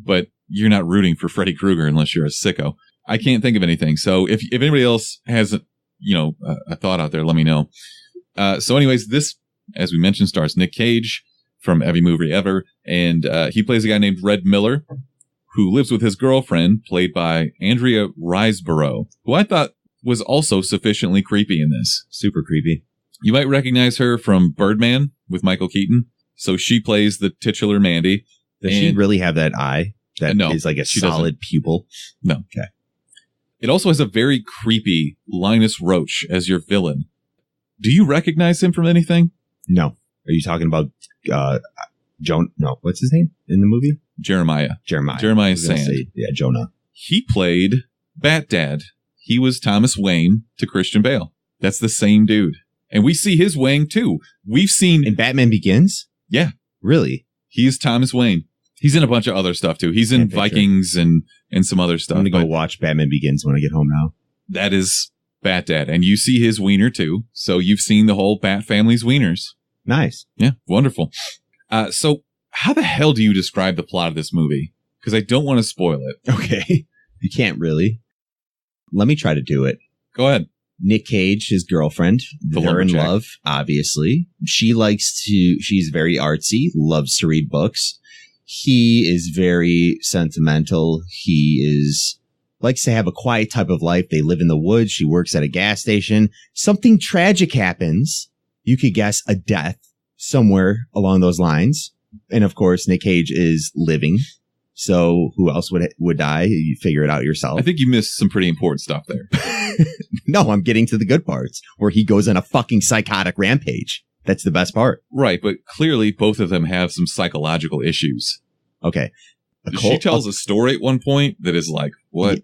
but you're not rooting for Freddy Krueger unless you're a sicko. I can't think of anything. So if anybody else has, a thought out there, let me know. So anyways, this, as we mentioned, stars Nick Cage from every movie ever. And he plays a guy named Red Miller, who lives with his girlfriend, played by Andrea Riseborough, who I thought was also sufficiently creepy in this. Super creepy. You might recognize her from Birdman with Michael Keaton. So she plays the titular Mandy. Does she really have that eye that no, is like a solid pupil? No. Okay. It also has a very creepy Linus Roach as your villain. Do you recognize him from anything? No. Are you talking about Joan? No. What's his name in the movie? Jeremiah Sand. Yeah, Jonah. He played Bat Dad. He was Thomas Wayne to Christian Bale. That's the same dude. And we see his Wang too. We've seen in Batman Begins? Yeah. Really? He is Thomas Wayne. He's in a bunch of other stuff too. He's in Vikings and some other stuff. I'm going to go watch Batman Begins when I get home now. That is Bat Dad. And you see his wiener too. So you've seen the whole Bat family's wieners. Nice. Yeah. Wonderful. So how the hell do you describe the plot of this movie? Because I don't want to spoil it. Okay. You can't really. Let me try to do it. Go ahead. Nick Cage, his girlfriend, they're in love, obviously. She's very artsy, loves to read books. He is very sentimental. Likes to have a quiet type of life. They live in the woods. She works at a gas station. Something tragic happens. You could guess a death somewhere along those lines. And of course, Nick Cage is living. So who else would die? You figure it out yourself. I think you missed some pretty important stuff there. No, I'm getting to the good parts where he goes on a fucking psychotic rampage. That's the best part. Right. But clearly both of them have some psychological issues. Okay. She tells a story at one point that is like, what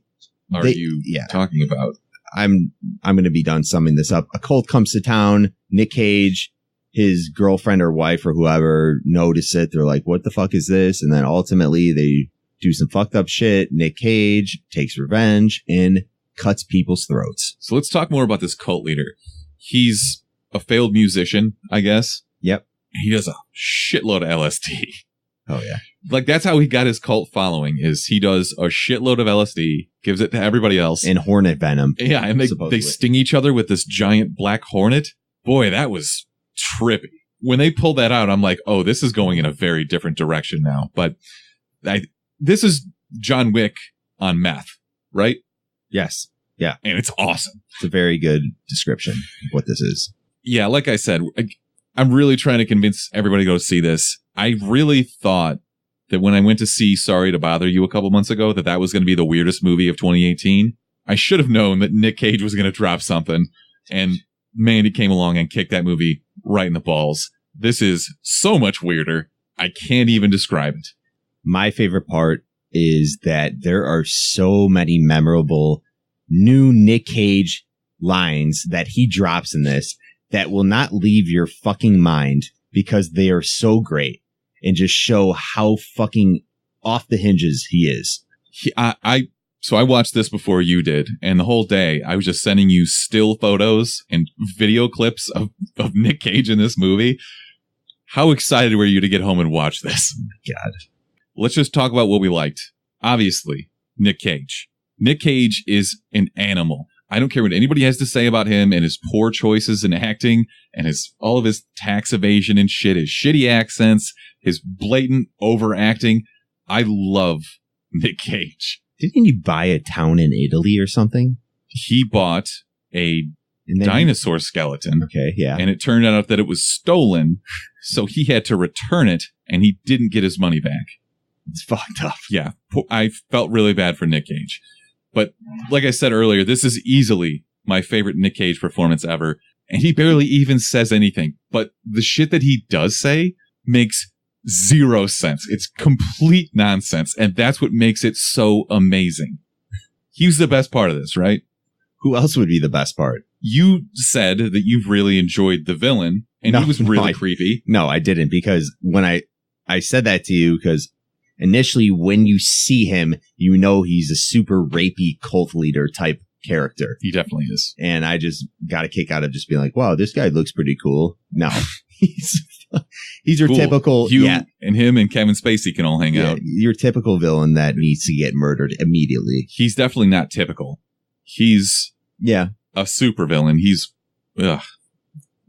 are you talking about? I'm going to be done summing this up. A cult comes to town. Nick Cage, his girlfriend or wife or whoever notice it. They're like, what the fuck is this? And then ultimately they do some fucked up shit. Nick Cage takes revenge and cuts people's throats. So let's talk more about this cult leader. He's a failed musician, I guess. Yep. He does a shitload of LSD. Oh, yeah. Like, that's how he got his cult following, is he does a shitload of LSD, gives it to everybody else. And hornet venom. Yeah, and they sting each other with this giant black hornet. Boy, that was trippy. When they pulled that out, I'm like, oh, this is going in a very different direction now. But this is John Wick on meth, right? Yes. Yeah. And it's awesome. It's a very good description of what this is. Yeah, like I said, I'm really trying to convince everybody to go see this. I really thought that when I went to see Sorry to Bother You a couple months ago, that was going to be the weirdest movie of 2018. I should have known that Nick Cage was going to drop something, and Mandy came along and kicked that movie right in the balls. This is so much weirder. I can't even describe it. My favorite part is that there are so many memorable new Nick Cage lines that he drops in this that will not leave your fucking mind because they are so great and just show how fucking off the hinges he is. So I watched this before you did, and the whole day I was just sending you still photos and video clips of Nick Cage in this movie. How excited were you to get home and watch this? God. Let's just talk about what we liked. Obviously, Nick Cage. Nick Cage is an animal. I don't care what anybody has to say about him and his poor choices in acting and all of his tax evasion and shit, his shitty accents, his blatant overacting. I love Nick Cage. Didn't he buy a town in Italy or something? He bought a dinosaur skeleton. Okay, yeah. And it turned out that it was stolen, so he had to return it, and he didn't get his money back. It's fucked up. Yeah, I felt really bad for Nick Cage. But like I said earlier, this is easily my favorite Nick Cage performance ever. And he barely even says anything. But the shit that he does say makes zero sense. It's complete nonsense. And that's what makes it so amazing. He's the best part of this, right? Who else would be the best part? You said that you really enjoyed the villain, and he was really creepy. No, I didn't, because when I said that to you, because initially when you see him, you know he's a super rapey cult leader type character. He definitely is. And I just got a kick out of just being like, wow, this guy looks pretty cool. No, he's your Cool. typical. You and him and Kevin Spacey can all hang out. Your typical villain that needs to get murdered immediately. He's definitely not typical. He's a super villain. He's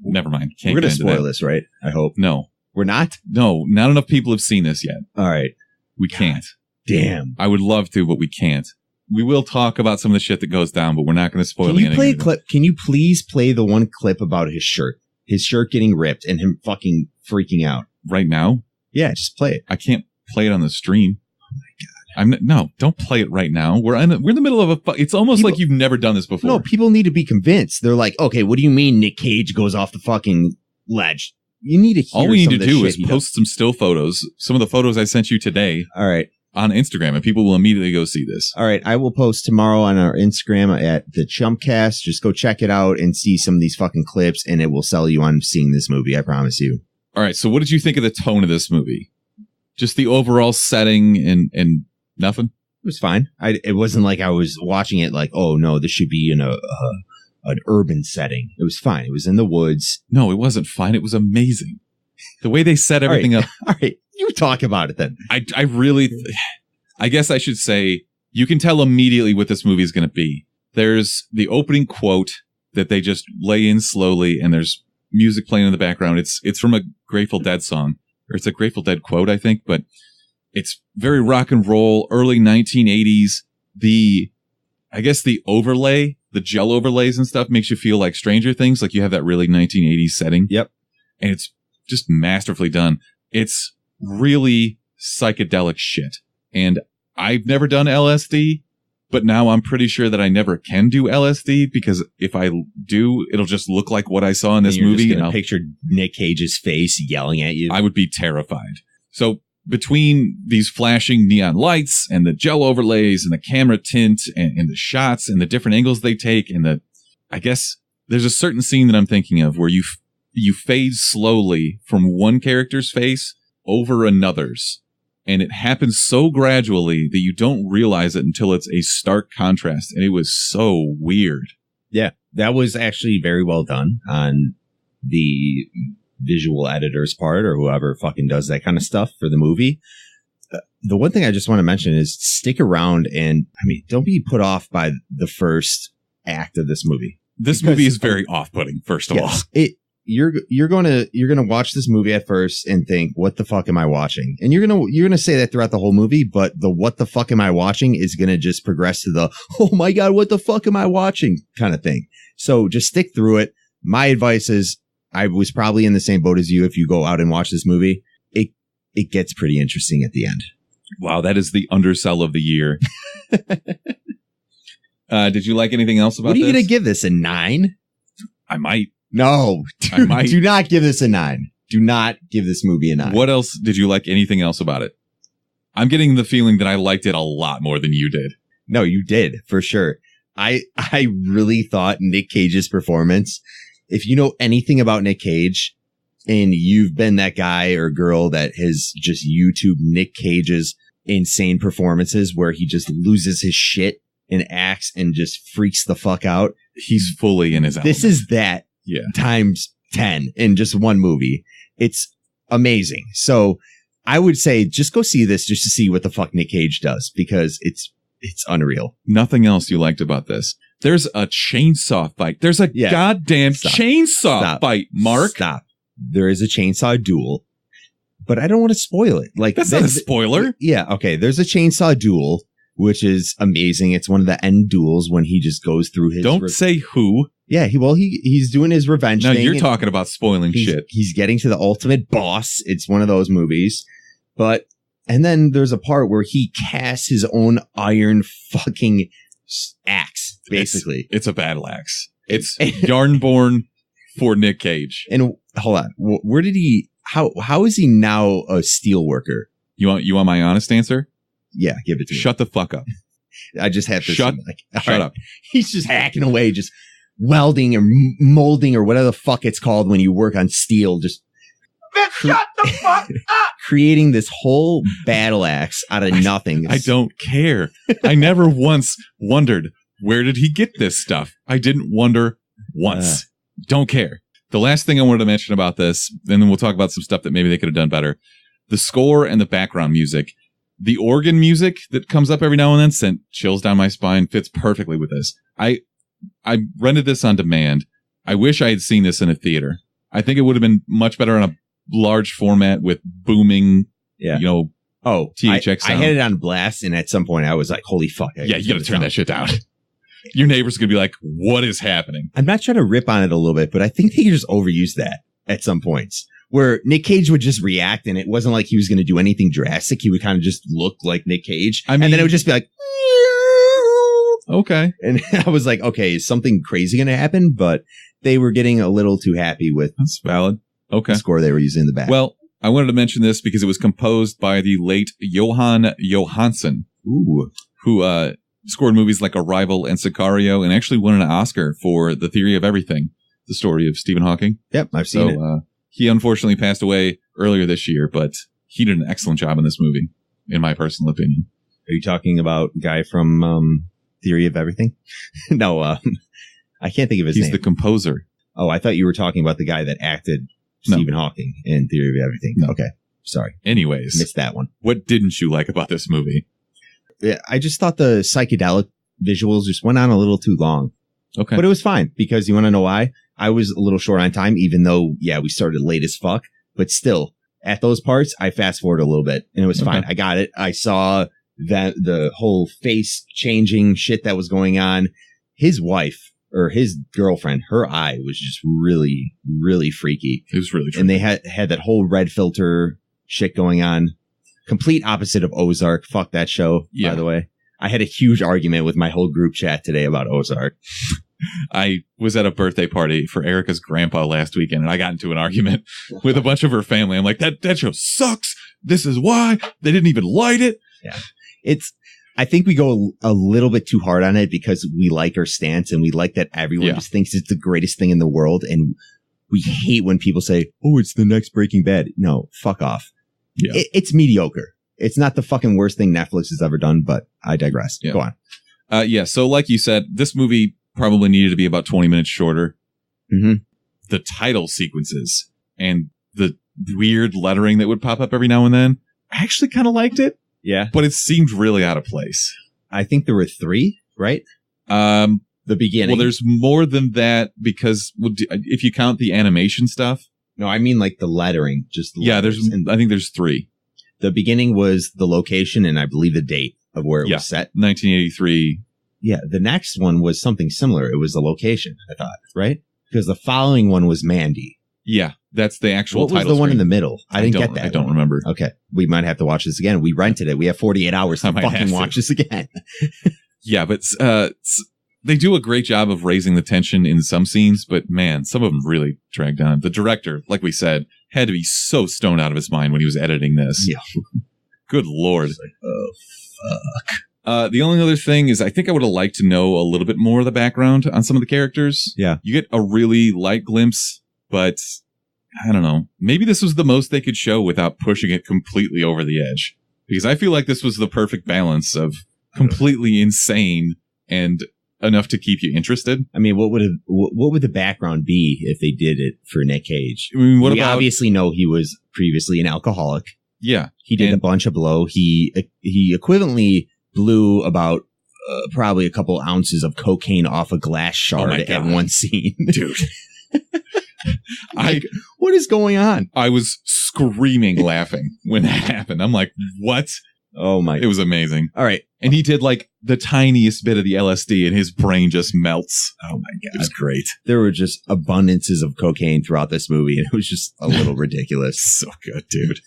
never mind. Can't We're get gonna into spoil that. this, right? I hope. No, we're not. No, not enough people have seen this yet. All right, we can't. Damn. I would love to, but we can't. We will talk about some of the shit that goes down, but we're not going to spoil Can you anything. play a clip? Can you please play the one clip about his shirt getting ripped and him fucking freaking out right now? Yeah, just play it. I can't play it on the stream. Oh my God. No, don't play it right now. We're in the middle of it's almost like you've never done this before. No, people need to be convinced. They're like, okay, what do you mean Nick Cage goes off the fucking ledge? You need to hear all we need to do is post post some still photos, some of the photos I sent you today. All right. On Instagram, and people will immediately go see this. All right, I will post tomorrow on our Instagram at the Chumpcast. Just go check it out and see some of these fucking clips, and it will sell you on seeing this movie. I promise you. All right, so what did you think of the tone of this movie? Just the overall setting and nothing? It was fine. It wasn't like I was watching it like, oh no, this should be in an urban setting. It was fine. It was in the woods. No, it wasn't fine. It was amazing. The way they set everything up. All right. You talk about it then. I really, I guess I should say, you can tell immediately what this movie is going to be. There's the opening quote that they just lay in slowly, and there's music playing in the background. It's from a Grateful Dead song, or it's a Grateful Dead quote, I think, but it's very rock and roll, early 1980s. I guess the overlay, the gel overlays and stuff makes you feel like Stranger Things, like you have that really 1980s setting. Yep. And it's just masterfully done. It's really psychedelic shit. And I've never done LSD, but now I'm pretty sure that I never can do LSD, because if I do, it'll just look like what I saw in this movie. And I'll picture Nick Cage's face yelling at you. I would be terrified. So between these flashing neon lights and the gel overlays and the camera tint and the shots and the different angles they take, and I guess there's a certain scene that I'm thinking of where you fade slowly from one character's face over another's, and it happens so gradually that you don't realize it until it's a stark contrast, and it was so weird. Yeah, that was actually very well done on the visual editor's part, or whoever fucking does that kind of stuff for the movie. The one thing I just want to mention is stick around, and don't be put off by the first act of this movie. This movie is very off-putting, first of all. You're gonna watch this movie at first and think, what the fuck am I watching? And you're gonna say that throughout the whole movie, but the what the fuck am I watching is gonna just progress to the, oh my God, what the fuck am I watching kind of thing. So just stick through it. My advice is, I was probably in the same boat as you. If you go out and watch this movie, it gets pretty interesting at the end. Wow, that is the undersell of the year. Did you like anything else about this? What are you gonna give this, a 9? I might. No, do not give this a 9. Do not give this movie a 9. What else? Did you like anything else about it? I'm getting the feeling that I liked it a lot more than you did. No, you did, for sure. I really thought Nick Cage's performance, if you know anything about Nick Cage and you've been that guy or girl that has just YouTube Nick Cage's insane performances where he just loses his shit and acts and just freaks the fuck out. He's fully in his element. This is that. Yeah. Times 10 in just one movie. It's amazing. So I would say just go see this just to see what the fuck Nick Cage does, because it's unreal. Nothing else you liked about this. There's a chainsaw fight. There's a goddamn chainsaw fight, Mark. Stop. There is a chainsaw duel, but I don't want to spoil it. Like, that's not a spoiler. Yeah. Okay. There's a chainsaw duel, which is amazing. It's one of the end duels when he just goes through his. Don't say who. Yeah, he's doing his revenge thing. No, you're talking about spoiling shit. He's getting to the ultimate boss. It's one of those movies. And then there's a part where he casts his own iron fucking axe, basically. It's a battle axe. It's Yarnborn for Nick Cage. And hold on. how is he now a steel worker? You want my honest answer? Yeah, give it to me. Shut the fuck up. I just have to shut up. He's just hacking away, just welding or molding or whatever the fuck it's called when you work on steel. Just Shut the fuck up! Creating this whole battle axe out of nothing. I don't care. I never once wondered, where did he get this stuff? I didn't wonder once. Don't care. The last thing I wanted to mention about this, and then we'll talk about some stuff that maybe they could have done better. The score and the background music. The organ music that comes up every now and then sent chills down my spine, fits perfectly with this. I rented this on demand. I wish I had seen this in a theater. I think it would have been much better on a large format with booming, THX sound. I had it on blast, and at some point I was like, holy fuck. Yeah, you got to turn that shit down. Your neighbor's going to be like, what is happening? I'm not trying to rip on it a little bit, but I think they just overused that at some points. Where Nick Cage would just react, and it wasn't like he was going to do anything drastic. He would kind of just look like Nick Cage. And then it would just be like, okay. And I was like, okay, is something crazy going to happen? But they were getting a little too happy with That's valid. Okay. The score they were using in the back. Well, I wanted to mention this because it was composed by the late Johan Johansson, who scored movies like Arrival and Sicario, and actually won an Oscar for The Theory of Everything, the story of Stephen Hawking. Yep, I've seen it. He unfortunately passed away earlier this year, but he did an excellent job in this movie, in my personal opinion. Are you talking about guy from Theory of Everything? No, I can't think of his name. He's the composer. Oh, I thought you were talking about the guy that acted Stephen Hawking in Theory of Everything. No. Okay, sorry. Anyways. Missed that one. What didn't you like about this movie? Yeah, I just thought the psychedelic visuals just went on a little too long. Okay. But it was fine, because you want to know why? I was a little short on time, even though, we started late as fuck. But still, at those parts, I fast forward a little bit, and it was fine. I got it. I saw that the whole face changing shit that was going on. His wife, or his girlfriend, her eye was just really, really freaky. It was really freaky. And they had that whole red filter shit going on. Complete opposite of Ozark. Fuck that show, by the way. I had a huge argument with my whole group chat today about Ozark. I was at a birthday party for Erica's grandpa last weekend, and I got into an argument with a bunch of her family. I'm like, that show sucks. This is why. They didn't even light it. Yeah. I think we go a little bit too hard on it because we like our stance, and we like that everyone just thinks it's the greatest thing in the world. And we hate when people say, oh, it's the next Breaking Bad. No, fuck off. Yeah. It's mediocre. It's not the fucking worst thing Netflix has ever done, but I digress. Yeah. Go on. So like you said, this movie probably needed to be about 20 minutes shorter. Mm-hmm. The title sequences and the weird lettering that would pop up every now and then, I actually kind of liked it. Yeah. But it seemed really out of place. I think there were 3, right? The beginning. Well, there's more than that because if you count the animation stuff. No, I mean like the lettering. Just the letters. I think there's 3. The beginning was the location and I believe the date of where it was set. 1983. Yeah, the next one was something similar. It was the location, I thought, right? Because the following one was Mandy. Yeah, that's the actual title. What was the one in the middle? I didn't get that. I don't remember. Okay, we might have to watch this again. We rented it. We have 48 hours to fucking watch this again. Yeah, but they do a great job of raising the tension in some scenes, but man, some of them really drag down. The director, like we said, had to be so stoned out of his mind when he was editing this. Yeah. Good Lord. Like, oh, fuck. The only other thing is I think I would have liked to know a little bit more of the background on some of the characters. Yeah. You get a really light glimpse, but I don't know. Maybe this was the most they could show without pushing it completely over the edge. Because I feel like this was the perfect balance of completely insane and enough to keep you interested. I mean, what would the background be if they did it for Nick Cage? I mean, we obviously know he was previously an alcoholic. Yeah. He did a bunch of blow. He equivalently blew about probably a couple ounces of cocaine off a glass shard at one scene. Dude. What is going on? I was screaming laughing when that happened. I'm like, what? Oh my. It was amazing. All right. And he did like the tiniest bit of the LSD and his brain just melts. Oh my God. It was great. There were just abundances of cocaine throughout this movie, and it was just a little ridiculous. So good, dude.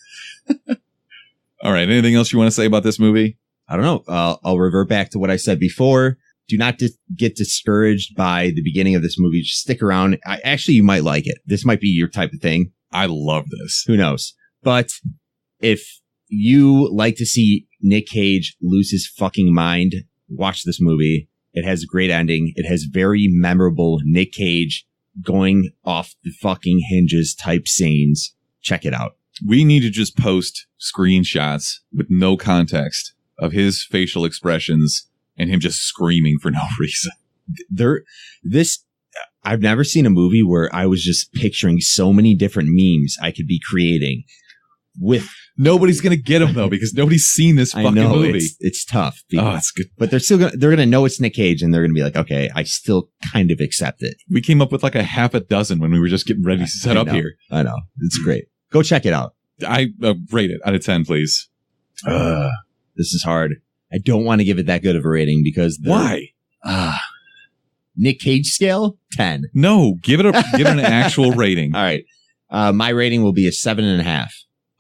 All right. Anything else you want to say about this movie? I don't know. I'll revert back to what I said before. Do not get discouraged by the beginning of this movie. Just stick around. Actually, you might like it. This might be your type of thing. I love this. Who knows? But if you like to see Nick Cage lose his fucking mind, watch this movie. It has a great ending. It has very memorable Nick Cage going off the fucking hinges type scenes. Check it out. We need to just post screenshots with no context of his facial expressions and him just screaming for no reason. I've never seen a movie where I was just picturing so many different memes I could be creating with. Nobody's going to get them though, because nobody's seen this fucking movie. It's tough. Oh, it's good. But they're going to know it's Nick Cage and they're going to be like, okay, I still kind of accept it. We came up with like a half a dozen when we were just getting ready to set up here. I know. It's great. Go check it out. I rate it out of 10, please. This is hard. I don't want to give it that good of a rating because why? Nick Cage scale 10. No, give it an actual rating. All right. My rating will be a 7.5.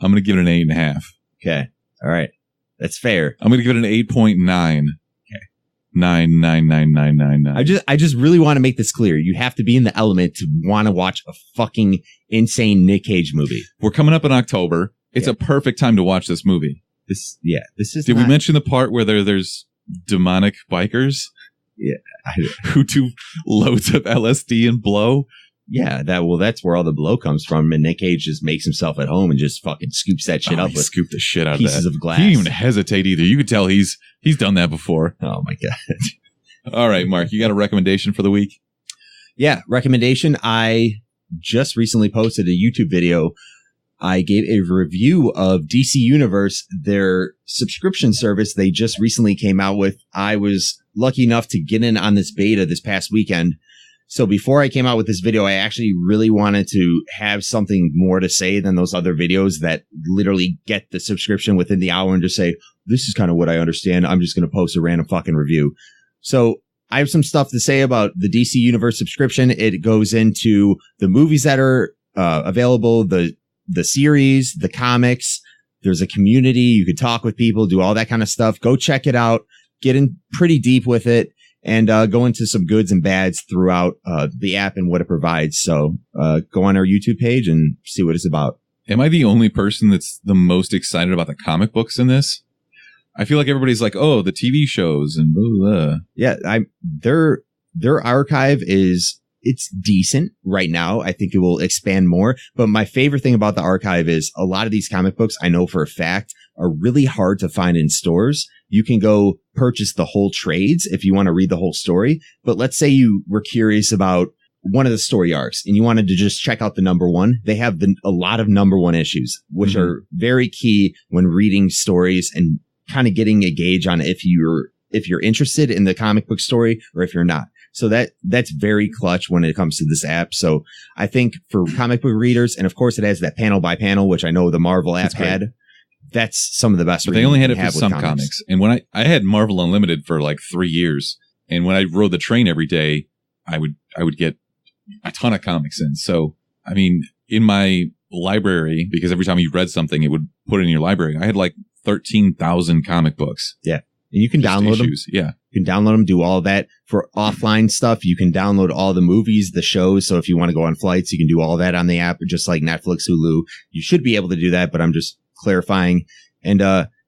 I'm going to give it an 8.5. Okay. All right. That's fair. I'm going to give it an 8.9. Okay. 9. I just really want to make this clear. You have to be in the element to want to watch a fucking insane Nick Cage movie. We're coming up in October. It's a perfect time to watch this movie. This is. Did we mention the part where there's demonic bikers? Yeah. Who do loads of LSD and blow? Yeah, that's where all the blow comes from. And Nick Cage just makes himself at home and just fucking scoops that shit up with scoop the shit out pieces of of glass. He didn't even hesitate either. You could tell he's done that before. Oh my God. All right, Mark, you got a recommendation for the week? Yeah, recommendation. I just recently posted a YouTube video. I gave a review of DC Universe, their subscription service they just recently came out with. I was lucky enough to get in on this beta this past weekend. So before I came out with this video, I actually really wanted to have something more to say than those other videos that literally get the subscription within the hour and just say, this is kind of what I understand. I'm just going to post a random fucking review. So I have some stuff to say about the DC Universe subscription. It goes into the movies that are available, the series, the comics. There's a community. You could talk with people, do all that kind of stuff. Go check it out. Get in pretty deep with it. And go into some goods and bads throughout the app and what it provides. So go on our YouTube page and see what it's about. Am I the only person that's the most excited about the comic books in this? I feel like everybody's like, oh, the TV shows and blah, blah. Yeah, their archive it's decent right now. I think it will expand more. But my favorite thing about the archive is a lot of these comic books, I know for a fact, are really hard to find in stores. You can go purchase the whole trades if you want to read the whole story. But let's say you were curious about one of the story arcs and you wanted to just check out the number one. They have a lot of number one issues, which are very key when reading stories and kind of getting a gauge on if you're interested in the comic book story or if you're not. So that's very clutch when it comes to this app. So I think for comic book readers, and of course it has that panel by panel, which I know the Marvel app had. That's some of the best. But they only had it for some comics. And when I had Marvel Unlimited for like 3 years, and when I rode the train every day, I would get a ton of comics in. So I mean, in my library, because every time you read something, it would put it in your library. I had like 13,000 comic books. Yeah. And you can download them. Yeah. You can download them, do all that. For offline stuff, you can download all the movies, the shows. So if you want to go on flights, you can do all that on the app, just like Netflix, Hulu. You should be able to do that, but I'm just clarifying. And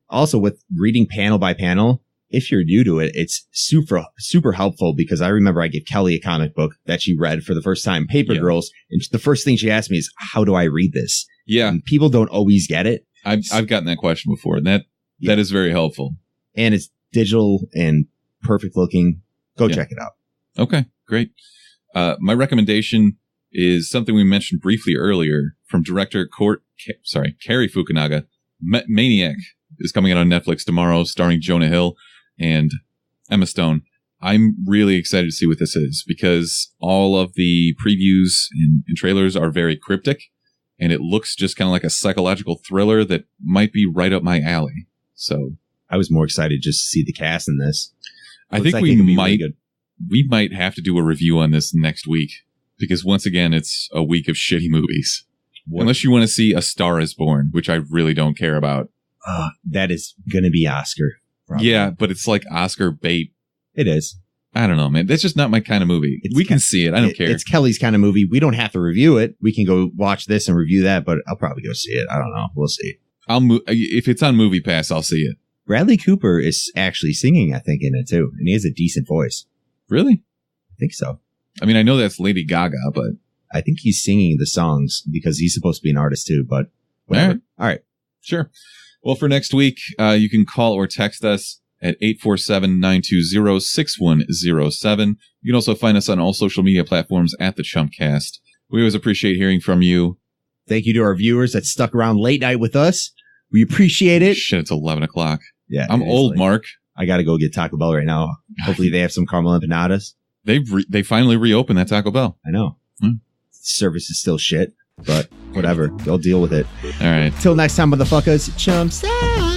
also with reading panel by panel, if you're new to it, it's super, super helpful because I remember I gave Kelly a comic book that she read for the first time, Paper Girls. And the first thing she asked me is, how do I read this? Yeah. And people don't always get it. I've gotten that question before, and that is very helpful. And it's digital and perfect looking. Go check it out. Okay, great. My recommendation is something we mentioned briefly earlier from director Cary Fukunaga. Maniac is coming out on Netflix tomorrow, starring Jonah Hill and Emma Stone. I'm really excited to see what this is because all of the previews and trailers are very cryptic, and it looks just kind of like a psychological thriller that might be right up my alley. So I was more excited just to see the cast in this. I think we might have to do a review on this next week because once again, it's a week of shitty movies. Unless you want to see A Star Is Born, which I really don't care about. That is going to be Oscar. Probably. Yeah, but it's like Oscar bait. It is. I don't know, man. That's just not my kind of movie. We can see it. I don't care. It's Kelly's kind of movie. We don't have to review it. We can go watch this and review that, but I'll probably go see it. I don't know. We'll see. If it's on Movie Pass, I'll see it. Bradley Cooper is actually singing, I think, in it too. And he has a decent voice. Really? I think so. I mean, I know that's Lady Gaga, but I think he's singing the songs because he's supposed to be an artist too, but whatever. All right. Sure. Well, for next week, you can call or text us at 847-920-6107. You can also find us on all social media platforms at the Chumpcast. We always appreciate hearing from you. Thank you to our viewers that stuck around late night with us. We appreciate it. Shit, it's 11 o'clock. Yeah. I'm old, late. Mark. I got to go get Taco Bell right now. Hopefully they have some caramel empanadas. They finally reopened that Taco Bell. I know. Service is still shit, but whatever. They'll deal with it. All right. Till next time, motherfuckers. Chumps out.